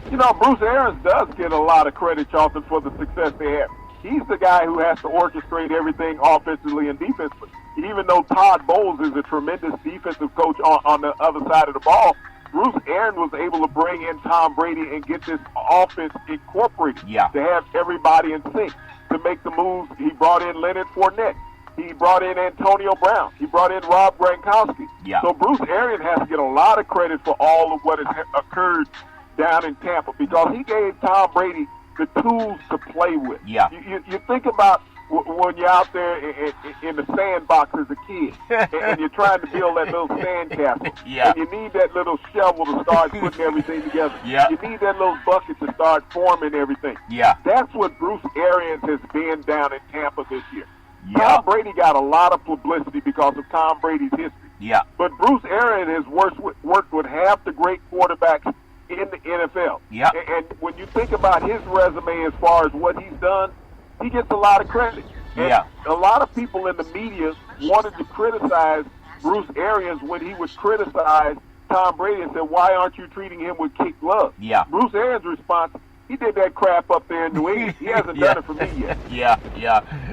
Bruce Arians does get a lot of credit, Charlton, for the success they have. He's the guy who has to orchestrate everything offensively and defensively. Even though Todd Bowles is a tremendous defensive coach on the other side of the ball, Bruce Arians was able to bring in Tom Brady and get this offense incorporated, to have everybody in sync, to make the moves. He brought in Leonard Fournette. He brought in Antonio Brown. He brought in Rob Gronkowski. So Bruce Arians has to get a lot of credit for all of what has occurred down in Tampa, because he gave Tom Brady the tools to play with. You think about when you're out there in the sandbox as a kid, and you're trying to build that little sandcastle, and you need that little shovel to start putting everything together. You need that little bucket to start forming everything. That's what Bruce Arians has been down in Tampa this year. Tom Brady got a lot of publicity because of Tom Brady's history. But Bruce Arians has worked with half the great quarterbacks in the NFL. And when you think about his resume as far as what he's done, he gets a lot of credit. And a lot of people in the media wanted to criticize Bruce Arians when he would criticize Tom Brady and said, why aren't you treating him with kid gloves? Bruce Arians' response, he did that crap up there in New England. He hasn't done it for me yet.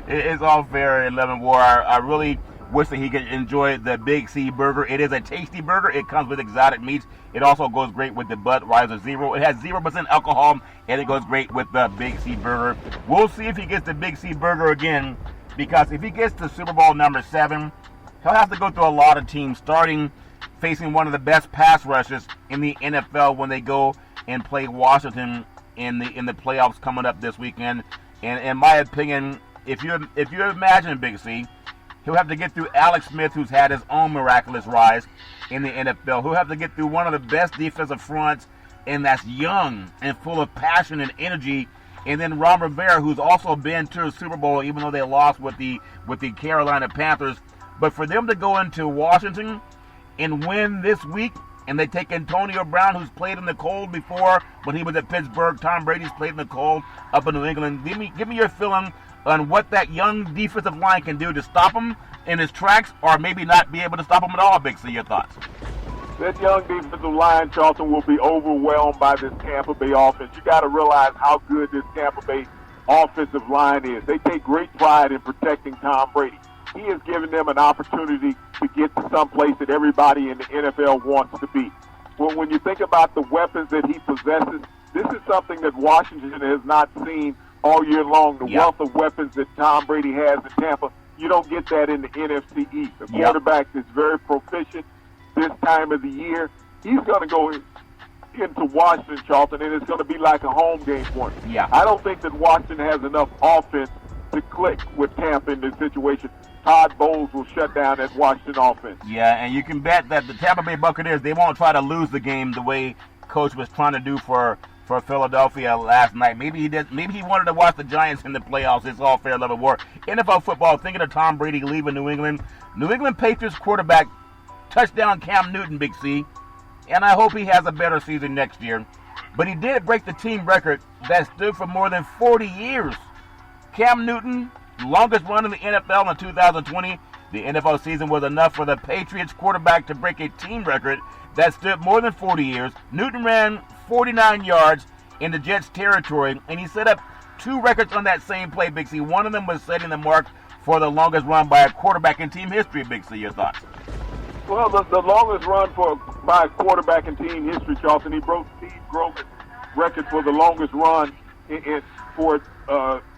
It's all fair in Lemon War. I really wish that he could enjoy the Big C burger. It is a tasty burger. It comes with exotic meats. It also goes great with the Budweiser Zero. It has 0% alcohol, and it goes great with the Big C burger. We'll see if he gets the Big C burger again, because if he gets to Super Bowl number 7, he'll have to go through a lot of teams, starting facing one of the best pass rushes in the NFL when they go and play Washington in the playoffs coming up this weekend. And in my opinion, if you imagine Big C, he'll have to get through Alex Smith, who's had his own miraculous rise in the NFL. He'll have to get through one of the best defensive fronts, and that's young and full of passion and energy. And then Ron Rivera, who's also been to a Super Bowl, even though they lost with the Carolina Panthers. But for them to go into Washington and win this week, and they take Antonio Brown, who's played in the cold before, but he was at Pittsburgh. Tom Brady's played in the cold up in New England. Give me your feeling on what that young defensive line can do to stop him in his tracks, or maybe not be able to stop him at all. Big C, your thoughts? That young defensive line, Charlton, will be overwhelmed by this Tampa Bay offense. You got to realize how good this Tampa Bay offensive line is. They take great pride in protecting Tom Brady. He has given them an opportunity to get to someplace that everybody in the NFL wants to be. Well, when you think about the weapons that he possesses, this is something that Washington has not seen all year long. The wealth of weapons that Tom Brady has in Tampa, you don't get that in the NFC East. The quarterback is very proficient this time of the year. He's going to go into Washington, Charlton, and it's going to be like a home game for him. Yeah. I don't think that Washington has enough offense to click with Tampa in this situation. Todd Bowles will shut down that Washington offense. Yeah, and you can bet that the Tampa Bay Buccaneers, they won't try to lose the game the way Coach was trying to do for Philadelphia last night. Maybe he did. Maybe he wanted to watch the Giants in the playoffs. It's all fair level war. NFL football, thinking of Tom Brady leaving New England. New England Patriots quarterback, touchdown Cam Newton, Big C. And I hope he has a better season next year. But he did break the team record that stood for more than 40 years. Cam Newton, longest run in the NFL in 2020. The NFL season was enough for the Patriots quarterback to break a team record that stood more than 40 years. Newton ran 49 yards in the Jets' territory, and he set up two records on that same play, Big C. One of them was setting the mark for the longest run by a quarterback in team history, Big C. Your thoughts? Well, the longest run by a quarterback in team history, Charlton, he broke Steve Grove's record for the longest run for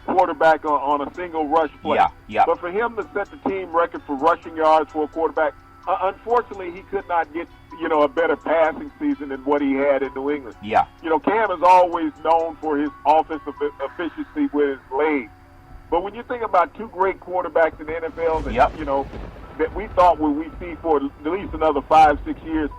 quarterback on a single rush play. Yeah. But for him to set the team record for rushing yards for a quarterback, unfortunately, he could not get a better passing season than what he had in New England. Yeah. Cam is always known for his offensive efficiency with his legs. But when you think about two great quarterbacks in the NFL that we thought we see for at least another 5-6 years,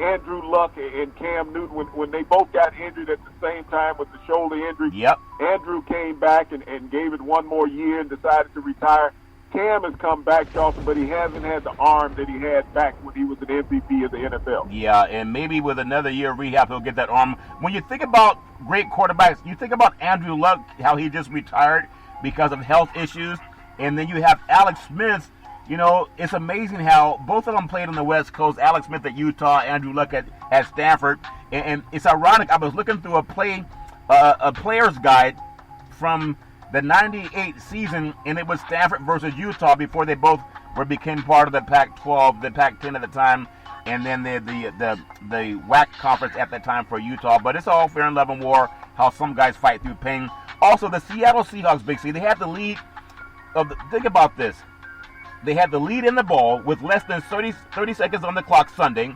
Andrew Luck and Cam Newton, when they both got injured at the same time with the shoulder injury, Andrew came back and gave it one more year and decided to retire. Cam has come back, Charlton, but he hasn't had the arm that he had back when he was an MVP of the NFL. Yeah, and maybe with another year of rehab, he'll get that arm. When you think about great quarterbacks, you think about Andrew Luck, how he just retired because of health issues, and then you have Alex Smith. It's amazing how both of them played on the West Coast. Alex Smith at Utah, Andrew Luck at Stanford. And it's ironic. I was looking through a player's guide from the 98 season, and it was Stanford versus Utah before they both became part of the Pac-12, the Pac-10 at the time, and then the WAC conference at that time for Utah. But it's all fair and love and war, how some guys fight through pain. Also, the Seattle Seahawks, Big C, they had the lead think about this. They had the lead in the ball with less than 30 seconds on the clock Sunday,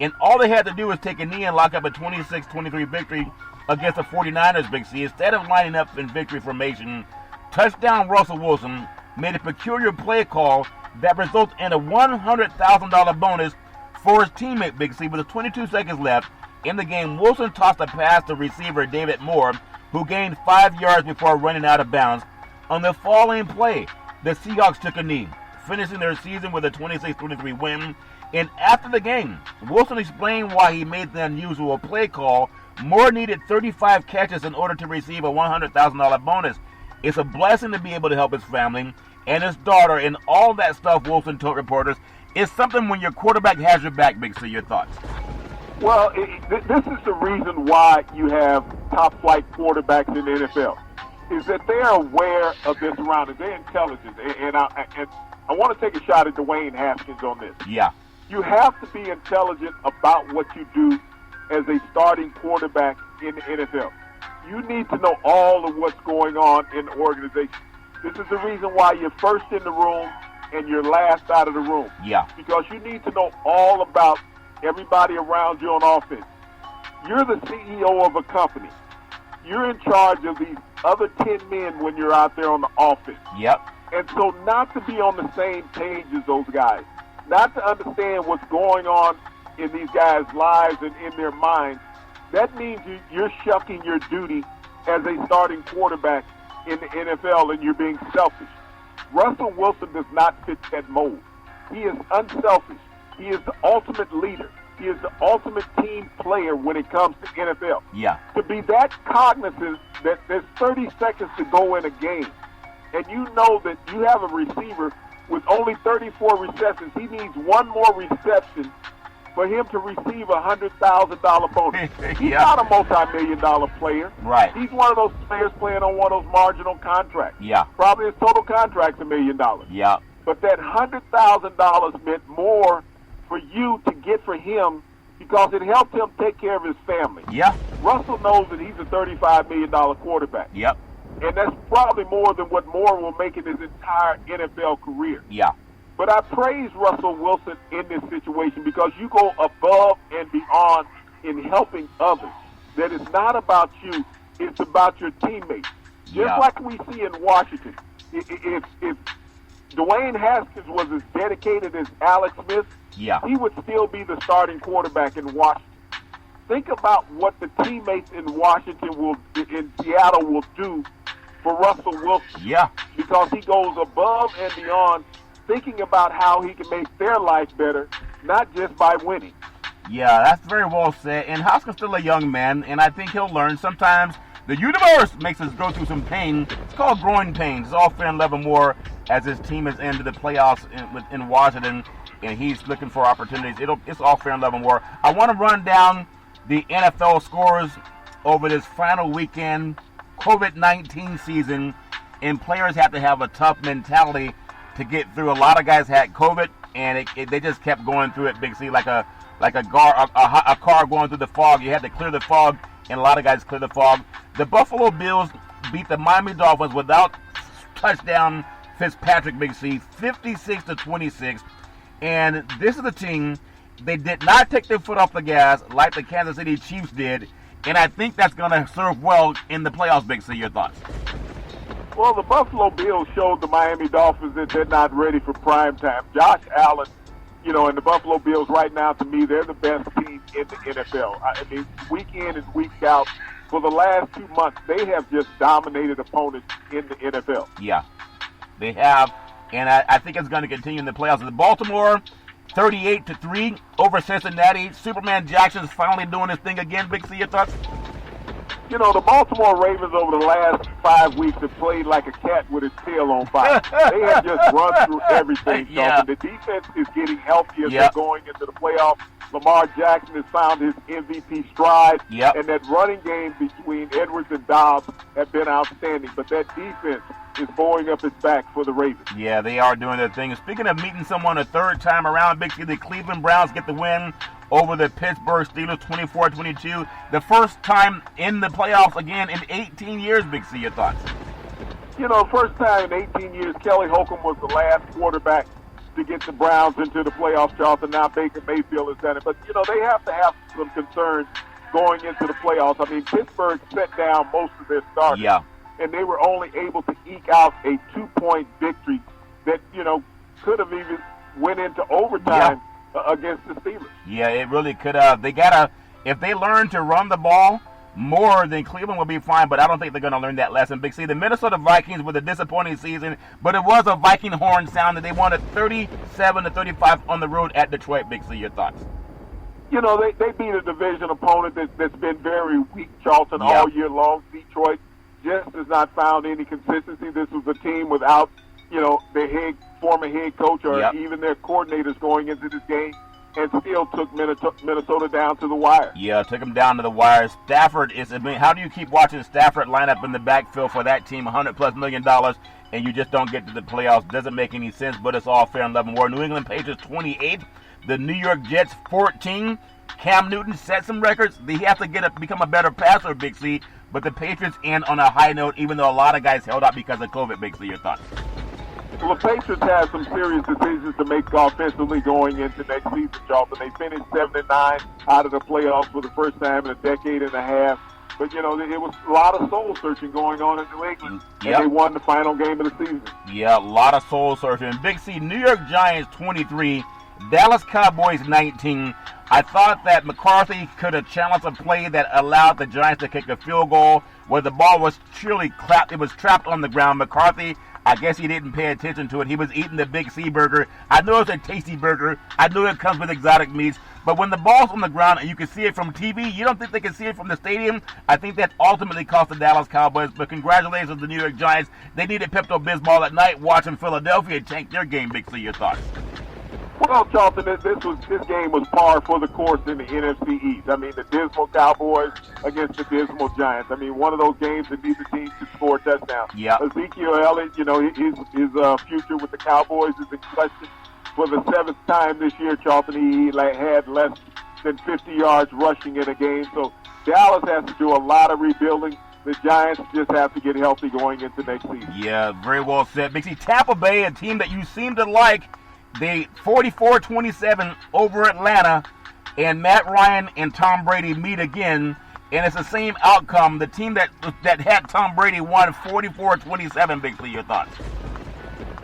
and all they had to do was take a knee and lock up a 26-23 victory against the 49ers, Big C. Instead of lining up in victory formation, touchdown Russell Wilson made a peculiar play call that results in a $100,000 bonus for his teammate, Big C. With 22 seconds left in the game, Wilson tossed a pass to receiver David Moore, who gained 5 yards before running out of bounds. On the following play, the Seahawks took a knee, finishing their season with a 26-23 win. And after the game, Wilson explained why he made the unusual play call. Moore needed 35 catches in order to receive a $100,000 bonus. It's a blessing to be able to help his family and his daughter, and all that stuff, Wilson told reporters. It's something when your quarterback has your back, Big C. Your thoughts? Well, this is the reason why you have top-flight quarterbacks in the NFL, is that they're aware of their surroundings. They're intelligent. And I want to take a shot at Dwayne Haskins on this. Yeah. You have to be intelligent about what you do as a starting quarterback in the NFL. You need to know all of what's going on in the organization. This is the reason why you're first in the room and you're last out of the room. Yeah. Because you need to know all about everybody around you on offense. You're the CEO of a company. You're in charge of these other 10 men when you're out there on the offense. Yep. And so not to be on the same page as those guys, not to understand what's going on in these guys' lives and in their minds, that means you're shucking your duty as a starting quarterback in the NFL, and you're being selfish. Russell Wilson does not fit that mold. He is unselfish. He is the ultimate leader. He is the ultimate team player when it comes to NFL. Yeah. To be that cognizant that there's 30 seconds to go in a game, and you know that you have a receiver with only 34 receptions. He needs one more reception for him to receive a $100,000 bonus. He's not a multi-million-dollar player. Right. He's one of those players playing on one of those marginal contracts. Yeah. Probably his total contract's $1 million. Yeah. But that $100,000 meant more for you to get for him because it helped him take care of his family. Yeah. Russell knows that he's a $35 million quarterback. Yep. And that's probably more than what Moore will make in his entire NFL career. Yeah. But I praise Russell Wilson in this situation because you go above and beyond in helping others. That it's not about you, it's about your teammates. Just like we see in Washington. If Dwayne Haskins was as dedicated as Alex Smith, he would still be the starting quarterback in Washington. Think about what the teammates in in Seattle will do for Russell Wilson. Yeah. Because he goes above and beyond thinking about how he can make their life better, not just by winning. Yeah, that's very well said. And Haskins still a young man, and I think he'll learn. Sometimes the universe makes us go through some pain. It's called growing pains. It's all fair and love and war as his team is into the playoffs in Washington, and he's looking for opportunities. It's all fair and love and war. I want to run down the NFL scores over this final weekend, COVID-19 season, and players have to have a tough mentality to get through. A lot of guys had COVID, and they just kept going through it, Big C, like a car going through the fog. You had to clear the fog, and a lot of guys clear the fog. The Buffalo Bills beat the Miami Dolphins without touchdown Fitzpatrick, Big C, 56-26. And this is the team, they did not take their foot off the gas like the Kansas City Chiefs did, and I think that's going to serve well in the playoffs, Big C. Your thoughts? Well, the Buffalo Bills showed the Miami Dolphins that they're not ready for prime time. Josh Allen, and the Buffalo Bills right now, to me, they're the best team in the NFL. I mean, week in and week out, for the last 2 months, they have just dominated opponents in the NFL. Yeah, they have, and I think it's going to continue in the playoffs. The Baltimore, 38-3 over Cincinnati. Superman Jackson's finally doing his thing again. Big C, your thoughts? The Baltimore Ravens over the last 5 weeks have played like a cat with its tail on fire. They have just run through everything. Yeah. The defense is getting healthy as they're going into the playoffs. Lamar Jackson has found his MVP stride. And that running game between Edwards and Dobbs have been outstanding. But that defense is bowing up its back for the Ravens. Yeah, they are doing their thing. Speaking of meeting someone a third time around, Big C, the Cleveland Browns get the win over the Pittsburgh Steelers, 24-22. The first time in the playoffs again in 18 years, Big C, your thoughts? First time in 18 years, Kelly Holcomb was the last quarterback to get the Browns into the playoffs, Charlton. Now Baker Mayfield has done it. But, they have to have some concerns going into the playoffs. I mean, Pittsburgh set down most of their starters. Yeah. And they were only able to eke out a 2-point victory that, could have even went into overtime against the Steelers. Yeah, it really could have. If they learn to run the ball more, then Cleveland will be fine, but I don't think they're going to learn that lesson. Big C, the Minnesota Vikings with a disappointing season, but it was a Viking horn sound that they won at 37-35 on the road at Detroit. Big C, your thoughts? They beat a division opponent that's been very weak, Charlton, all year long. Detroit just has not found any consistency. This was a team without, their former head coach or even their coordinators going into this game, and still took Minnesota down to the wire. Yeah, took them down to the wire. Stafford how do you keep watching Stafford line up in the backfield for that team, $100+ million, and you just don't get to the playoffs? Doesn't make any sense, but it's all fair and love and war. New England Patriots 28, the New York Jets 14. Cam Newton set some records. He has to become a better passer, Big C. But the Patriots end on a high note, even though a lot of guys held out because of COVID. Big C, your thoughts? Well, the Patriots have some serious decisions to make offensively going into next season, Charlton. They finished 7-9 out of the playoffs for the first time in a decade and a half. But, it was a lot of soul searching going on in New England, and they won the final game of the season. Yeah, a lot of soul searching. Big C, New York Giants 23, Dallas Cowboys 19. I thought that McCarthy could have challenged a play that allowed the Giants to kick a field goal where the ball was truly clapped. It was trapped on the ground. McCarthy I guess he didn't pay attention to it. He was eating the Big C burger. I know it's a tasty burger. I know it comes with exotic meats. But when the ball's on the ground and you can see it from TV, you don't think they can see it from the stadium? I think that ultimately cost the Dallas Cowboys. But congratulations to the New York Giants. They needed Pepto-Bismol at night watching Philadelphia tank their game. Big C, your thoughts? Well, Charlton, this game was par for the course in the NFC East. I mean, the dismal Cowboys against the dismal Giants. I mean, one of those games that neither team could score a touchdown. Yeah. Ezekiel Elliott, his future with the Cowboys is in question. For the 7th time this year, Charlton, he had less than 50 yards rushing in a game. So Dallas has to do a lot of rebuilding. The Giants just have to get healthy going into next season. Yeah, very well said. Big C, Tampa Bay, a team that you seem to like, they 44-27 over Atlanta, and Matt Ryan and Tom Brady meet again, and it's the same outcome. The team that had Tom Brady won 44-27. Big C, your thoughts?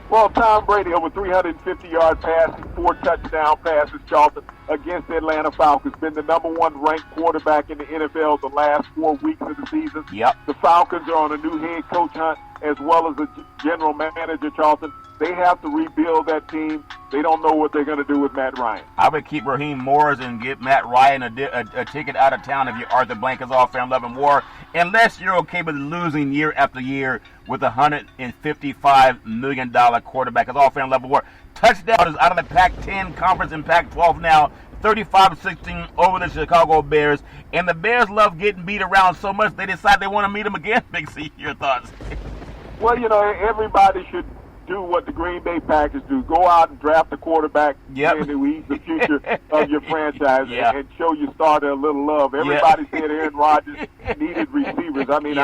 Well, Tom Brady, over 350-yard passing, 4 touchdown passes, Charlton, against the Atlanta Falcons. Been the number 1 ranked quarterback in the NFL the last 4 weeks of the season. Yep. The Falcons are on a new head coach hunt as well as a general manager, Charlton. They have to rebuild that team. They don't know what they're going to do with Matt Ryan. I would keep Raheem Morris and get Matt Ryan a ticket out of town if you're Arthur Blank is all fan love and war, unless you're okay with losing year after year with a $155 million quarterback. It's all fan love and war. Touchdown is out of the Pac-10 conference in Pac-12 now, 35-16 over the Chicago Bears. And the Bears love getting beat around so much they decide they want to meet them again. Big C, your thoughts? Well, everybody should do what the Green Bay Packers do. Go out and draft a quarterback who he's the future of your franchise and show your starter a little love. Everybody said Aaron Rodgers needed receivers. I mean,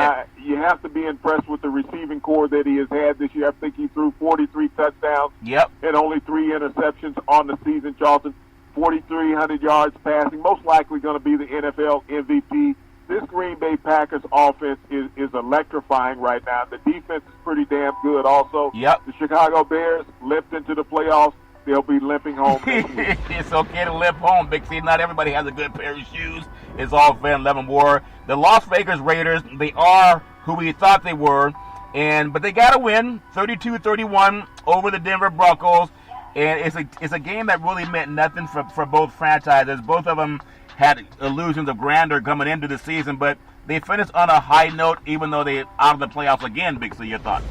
you have to be impressed with the receiving core that he has had this year. I think he threw 43 touchdowns and only 3 interceptions on the season, Charlton. 4,300 yards passing, most likely going to be the NFL MVP. This Green Bay Packers offense is electrifying right now. The defense is pretty damn good also. Yep. The Chicago Bears limped into the playoffs. They'll be limping home. It's okay to limp home, Big C. Not everybody has a good pair of shoes. It's all fan love and war. The Las Vegas Raiders, they are who we thought they were, but they got to win 32-31 over the Denver Broncos. And it's a game that really meant nothing for both franchises. Both of them had illusions of grandeur coming into the season, but they finished on a high note, even though they're out of the playoffs again. Big C, your thoughts?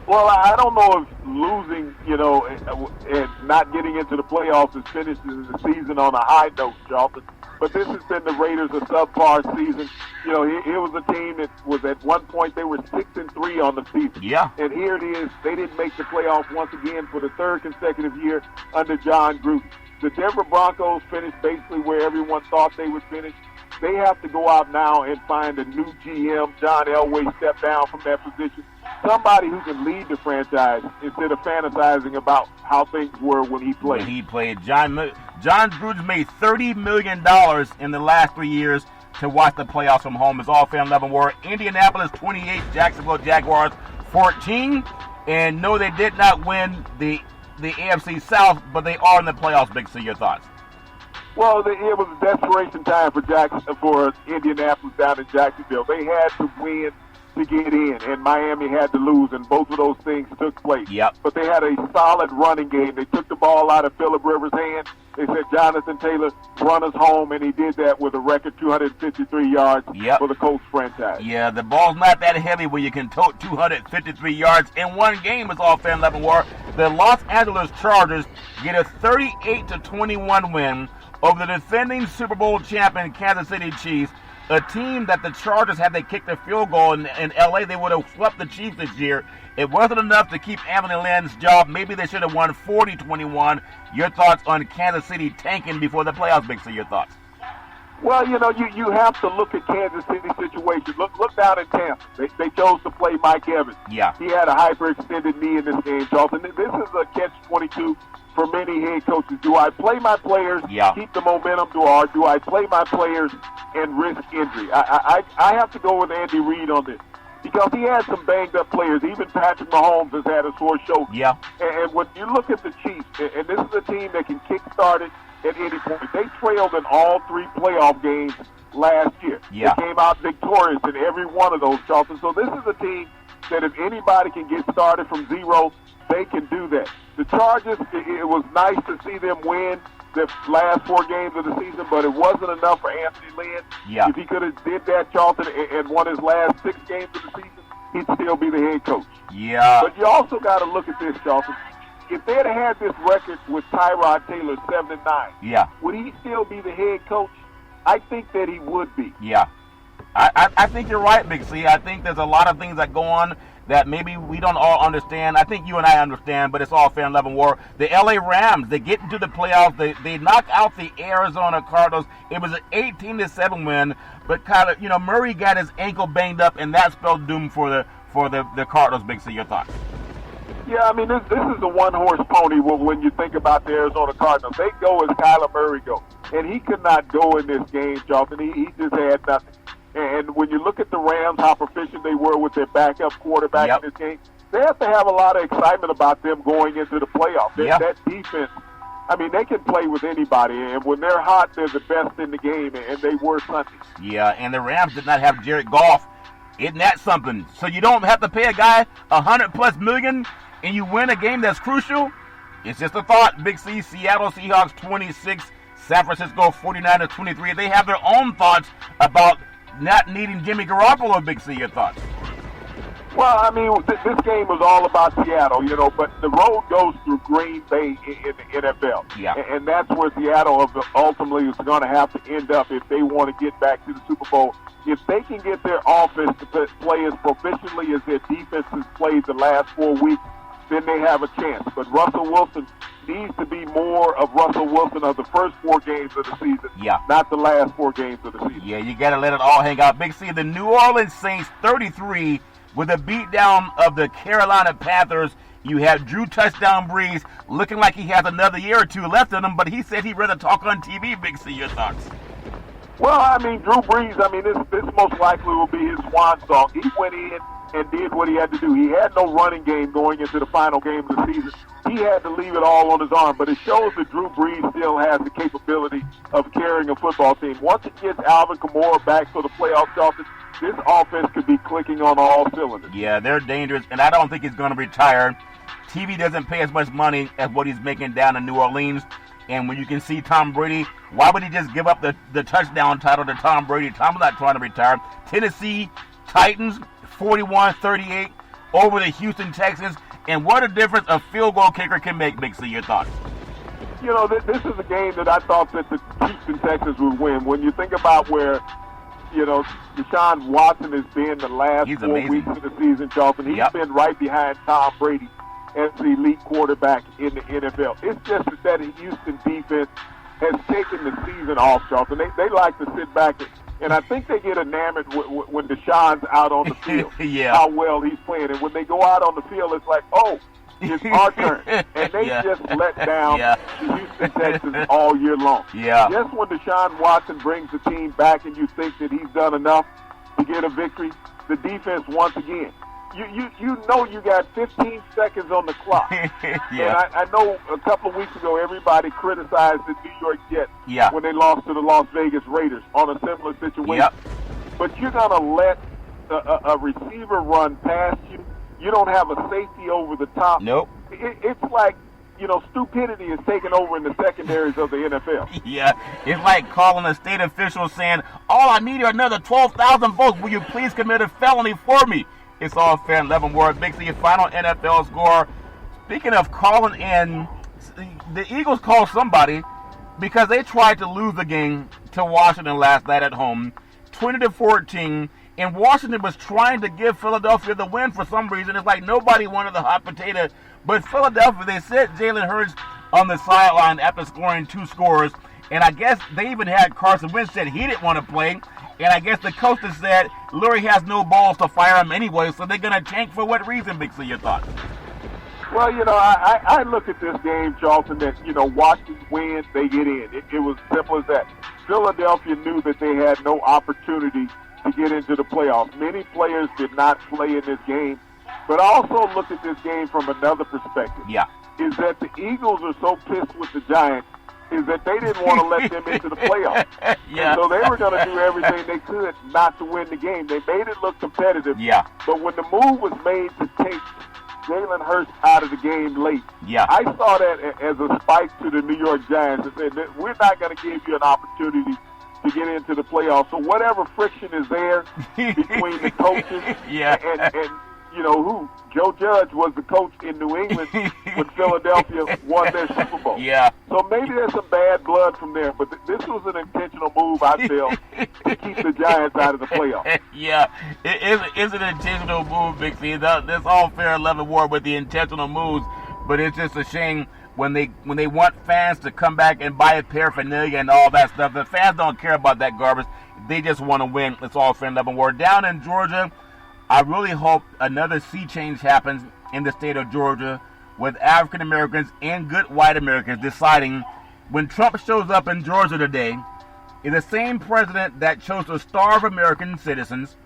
Well, I don't know if losing, and not getting into the playoffs is finishing the season on a high note, Charlton. But this has been the Raiders' a subpar season. It was a team that was at one point they were 6-3 on the season. Yeah. And here it is. They didn't make the playoffs once again for the 3rd consecutive year under John Gruden. The Denver Broncos finished basically where everyone thought they would finish. They have to go out now and find a new GM. John Elway stepped down from that position. Somebody who can lead the franchise instead of fantasizing about how things were when he played. John Gruden made $30 million in the last 3 years to watch the playoffs from home. It's all fan love and war. Indianapolis 28, Jacksonville Jaguars 14. And no, they did not win the AFC South, but they are in the playoffs. Big C, your thoughts? Well, it was a desperation time for Indianapolis down in Jacksonville. They had to win to get in, and Miami had to lose, and both of those things took place. Yep. But they had a solid running game. They took the ball out of Phillip Rivers' hand. They said, Jonathan Taylor, run us home, and he did that with a record 253 yards for the Colts franchise. Yeah, the ball's not that heavy when you can tote 253 yards in one game. It's all fan love and war. The Los Angeles Chargers get a 38-21 win over the defending Super Bowl champion Kansas City Chiefs, a team that the Chargers, had they kicked a field goal in L.A., they would have swept the Chiefs this year. It wasn't enough to keep Anthony Lynn's job. Maybe they should have won 40-21. Your thoughts on Kansas City tanking before the playoffs, Big C? Your thoughts? Well, you have to look at Kansas City's situation. Look down in Tampa. They chose to play Mike Evans. Yeah. He had a hyperextended knee in this game, Charlton. This is a catch-22 for many head coaches. Do I play my players, keep the momentum, or do I play my players and risk injury? I have to go with Andy Reid on this because he had some banged-up players. Even Patrick Mahomes has had a sore shoulder. Yeah. And when you look at the Chiefs, and this is a team that can kick-start it at any point. They trailed in all 3 playoff games last year. Yeah. They came out victorious in every one of those, Charlton. So this is a team that if anybody can get started from zero, they can do that. The Chargers, it was nice to see them win the last 4 games of the season, but it wasn't enough for Anthony Lynn. Yeah. If he could have did that, Charlton, and won his last 6 games of the season, he'd still be the head coach. Yeah. But you also got to look at this, Charlton. If they'd have had this record with Tyrod Taylor 7-9, Yeah. would he still be the head coach? I think that he would be. Yeah. I think you're right, Big C. I think there's a lot of things that go on that maybe we don't all understand. I think you and I understand, but it's all fair and love and war. The L.A. Rams, they get into the playoffs. They knock out the Arizona Cardinals. It was an 18-7 win, but kind of, Murray got his ankle banged up, and that spelled doom for the Cardinals, Big C. Your thoughts? Yeah, I mean, this is a one-horse pony when you think about the Arizona Cardinals. They go as Kyler Murray goes, and he could not go in this game, Charlton. He just had nothing. And when you look at the Rams, how proficient they were with their backup quarterback in this game, they have to have a lot of excitement about them going into the playoffs. That defense, I mean, they can play with anybody, and when they're hot, they're the best in the game, and they were Sunday. Yeah, and the Rams did not have Jared Goff. Isn't that something? So you don't have to pay a guy $100+ million, and you win a game that's crucial? It's just a thought. Big C, Seattle Seahawks 26, San Francisco 49-23. They have their own thoughts about not needing Jimmy Garoppolo. Big C, your thoughts? Well, I mean, this game was all about Seattle, but the road goes through Green Bay in the NFL. Yeah. And that's where Seattle ultimately is going to have to end up if they want to get back to the Super Bowl. If they can get their offense to play as proficiently as their defense has played the last 4 weeks, then they have a chance. But Russell Wilson needs to be more of Russell Wilson of the first 4 games of the season, not the last 4 games of the season. Yeah, you got to let it all hang out. Big C, the New Orleans Saints 33 with a beatdown of the Carolina Panthers. You have Drew Touchdown Brees looking like he has another year or 2 left in him, but he said he'd rather talk on TV. Big C, your thoughts? Well, I mean, Drew Brees, this most likely will be his swan song. He went in and did what he had to do. He had no running game going into the final game of the season. He had to leave it all on his arm, but it shows that Drew Brees still has the capability of carrying a football team. Once it gets Alvin Kamara back for the playoffs, Charlton, this offense could be clicking on all cylinders. Yeah, they're dangerous, and I don't think he's going to retire. TV doesn't pay as much money as what he's making down in New Orleans. And when you can see Tom Brady, why would he just give up the touchdown title to Tom Brady? Tom's not trying to retire. Tennessee Titans 41-38 over the Houston Texans. And what a difference a field goal kicker can make, Big C. Your thoughts? This is a game that I thought that the Houston Texans would win. When you think about where, Deshaun Watson has been the last 4 weeks of the season, Charlton, he's been right behind Tom Brady as the elite quarterback in the NFL. It's just that Houston defense has taken the season off, Charlton. They like to sit back, and I think they get enamored when Deshaun's out on the field, how well he's playing. And when they go out on the field, it's like, oh, it's our turn. And they just let down the Houston Texans all year long. Yeah. Just when Deshaun Watson brings the team back and you think that he's done enough to get a victory, the defense once again. You got 15 seconds on the clock. And I know a couple of weeks ago everybody criticized the New York Jets when they lost to the Las Vegas Raiders on a similar situation. But you're going to let a receiver run past you. You don't have a safety over the top. Nope. It's like, stupidity is taking over in the secondaries of the NFL. Yeah, it's like calling a state official saying, all I need are another 12,000 votes. Will you please commit a felony for me? It's all fair and level word. Big C, final NFL score. Speaking of calling in, the Eagles called somebody because they tried to lose the game to Washington last night at home, 20-14. And Washington was trying to give Philadelphia the win for some reason. It's like nobody wanted the hot potato. But Philadelphia, they said Jalen Hurts on the sideline after scoring 2 scores. And I guess they even had Carson Wentz said he didn't want to play. And I guess the coach has said Lurie has no balls to fire him anyway, so they're going to tank for what reason, Big C, your thoughts? Well, I look at this game, Charlton, that, Washington wins, they get in. It was simple as that. Philadelphia knew that they had no opportunity to get into the playoffs. Many players did not play in this game. But I also look at this game from another perspective. Yeah. Is that the Eagles are so pissed with the Giants is that they didn't want to let them into the playoffs. Yeah. And so they were going to do everything they could not to win the game. They made it look competitive. Yeah. But when the move was made to take Jalen Hurts out of the game late, Yeah. I saw that as a spike to the New York Giants and said that we're not going to give you an opportunity to get into the playoffs. So whatever friction is there between the coaches Yeah. and you know who, Joe Judge was the coach in New England when Philadelphia won their Super Bowl. Yeah. So maybe there's some bad blood from there, but this was an intentional move, I feel, to keep the Giants out of the playoffs. Yeah, it's an intentional move, Big C. That's all fair and level war with the intentional moves, but it's just a shame when they want fans to come back and buy a paraphernalia and all that stuff. The fans don't care about that garbage. They just want to win. It's all fair and level war. Down in Georgia, I really hope another sea change happens in the state of Georgia with African Americans and good white Americans deciding when Trump shows up in Georgia today, is the same president that chose to starve American citizens.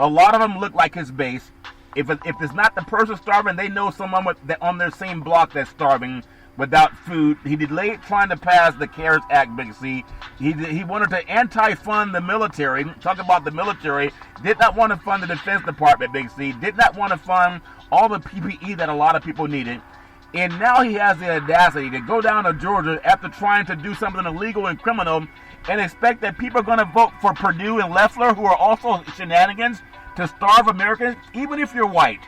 A lot of them look like his base. If it's not the person starving, they know someone on their same block that's starving without food. He delayed trying to pass the CARES Act, Big C. He wanted to anti-fund the military. Talk about the military. Did not want to fund the Defense Department, Big C. Did not want to fund all the PPE that a lot of people needed. And now he has the audacity to go down to Georgia after trying to do something illegal and criminal and expect that people are going to vote for Perdue and Loeffler, who are also shenanigans, to starve Americans, even if you're white.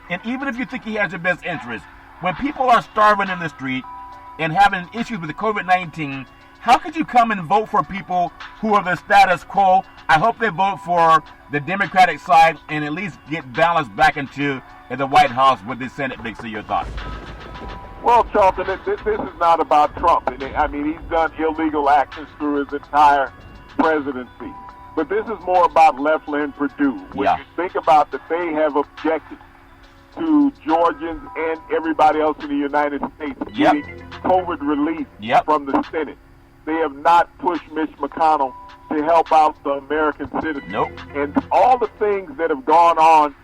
And even if you think he has your best interest. When people are starving in the street and having issues with the COVID-19, how could you come and vote for people who are the status quo? I hope they vote for the Democratic side and at least get balance back into the White House with the Senate. Big C, your thoughts? Well, Charlton, this is not about Trump. I mean, he's done illegal actions through his entire presidency. But this is more about Loeffler and Perdue. When you think about that, they have objected to Georgians and everybody else in the United States getting COVID relief from the Senate. They have not pushed Mitch McConnell to help out the American citizens. Nope. And all the things that have gone on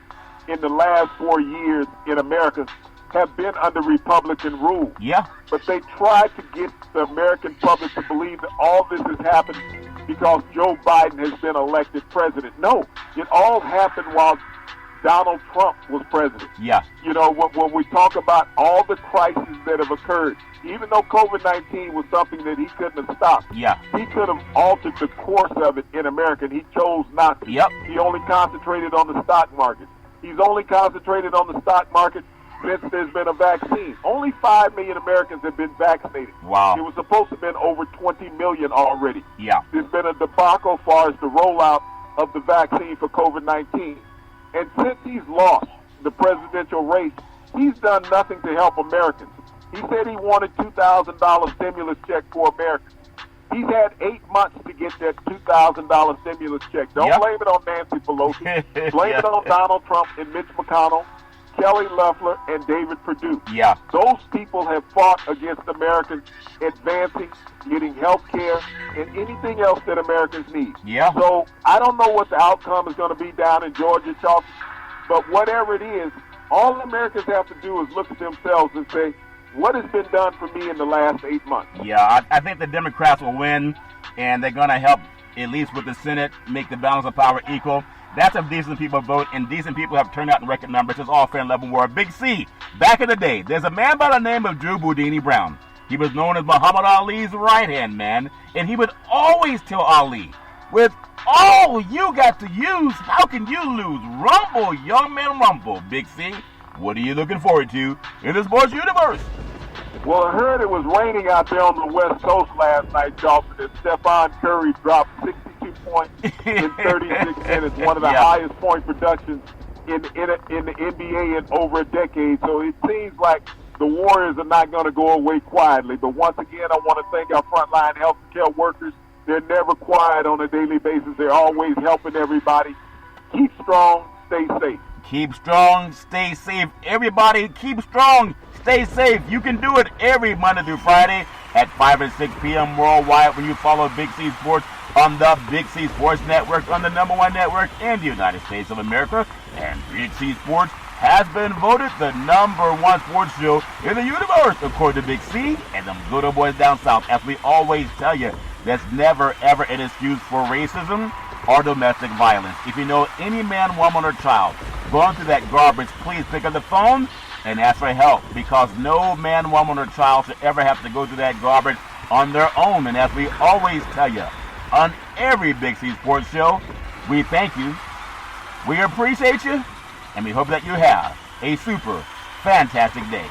in the last 4 years in America have been under Republican rule. Yeah. But they tried to get the American public to believe that all this has happened because Joe Biden has been elected president. No, it all happened while Donald Trump was president. Yeah. You know, when we talk about all the crises that have occurred, even though COVID-19 was something that he couldn't have stopped, he could have altered the course of it in America, and he chose not to. Yep. He only concentrated on the stock market. He's only concentrated on the stock market since there's been a vaccine. Only 5 million Americans have been vaccinated. Wow. It was supposed to have been over 20 million already. Yeah. There's been a debacle as far as the rollout of the vaccine for COVID-19. And since he's lost the presidential race, he's done nothing to help Americans. He said he wanted $2,000 stimulus check for Americans. He's had 8 months to get that $2,000 stimulus check. Don't blame it on Nancy Pelosi. Blame it on Donald Trump and Mitch McConnell, Kelly Loeffler, and David Perdue. Yeah. Those people have fought against Americans advancing, getting health care, and anything else that Americans need. Yeah. So I don't know what the outcome is going to be down in Georgia, Charlton, but whatever it is, all Americans have to do is look at themselves and say, what has been done for me in the last 8 months? Yeah, I think the Democrats will win, and they're going to help, at least with the Senate, make the balance of power equal. That's if decent people vote, and decent people have turned out in record numbers. It's all fair and level war. Big C, back in the day, there's a man by the name of Drew Boudini Brown. He was known as Muhammad Ali's right-hand man, and he would always tell Ali, with all you got to use, how can you lose? Rumble, young man, rumble. Big C, what are you looking forward to in the sports universe? Well, I heard it was raining out there on the West Coast last night, Charlton, and Stephon Curry dropped 62 points in 36 minutes, one of the highest point productions in the NBA in over a decade. So it seems like the Warriors are not going to go away quietly. But once again, I want to thank our frontline healthcare workers. They're never quiet on a daily basis. They're always helping everybody. Keep strong, stay safe. Keep strong, stay safe. Everybody, keep strong, stay safe. You can do it every Monday through Friday at 5 and 6 p.m. worldwide when you follow Big C Sports on the Big C Sports Network, on the #1 network in the United States of America. And Big C Sports has been voted the #1 sports show in the universe, according to Big C and them good old boys down south. As we always tell you, that's never ever an excuse for racism or domestic violence. If you know any man, woman, or child going through that garbage, please pick up the phone and ask for help, because no man, woman, or child should ever have to go through that garbage on their own. And as we always tell you on every Big C Sports Show, we thank you, we appreciate you, and we hope that you have a super fantastic day.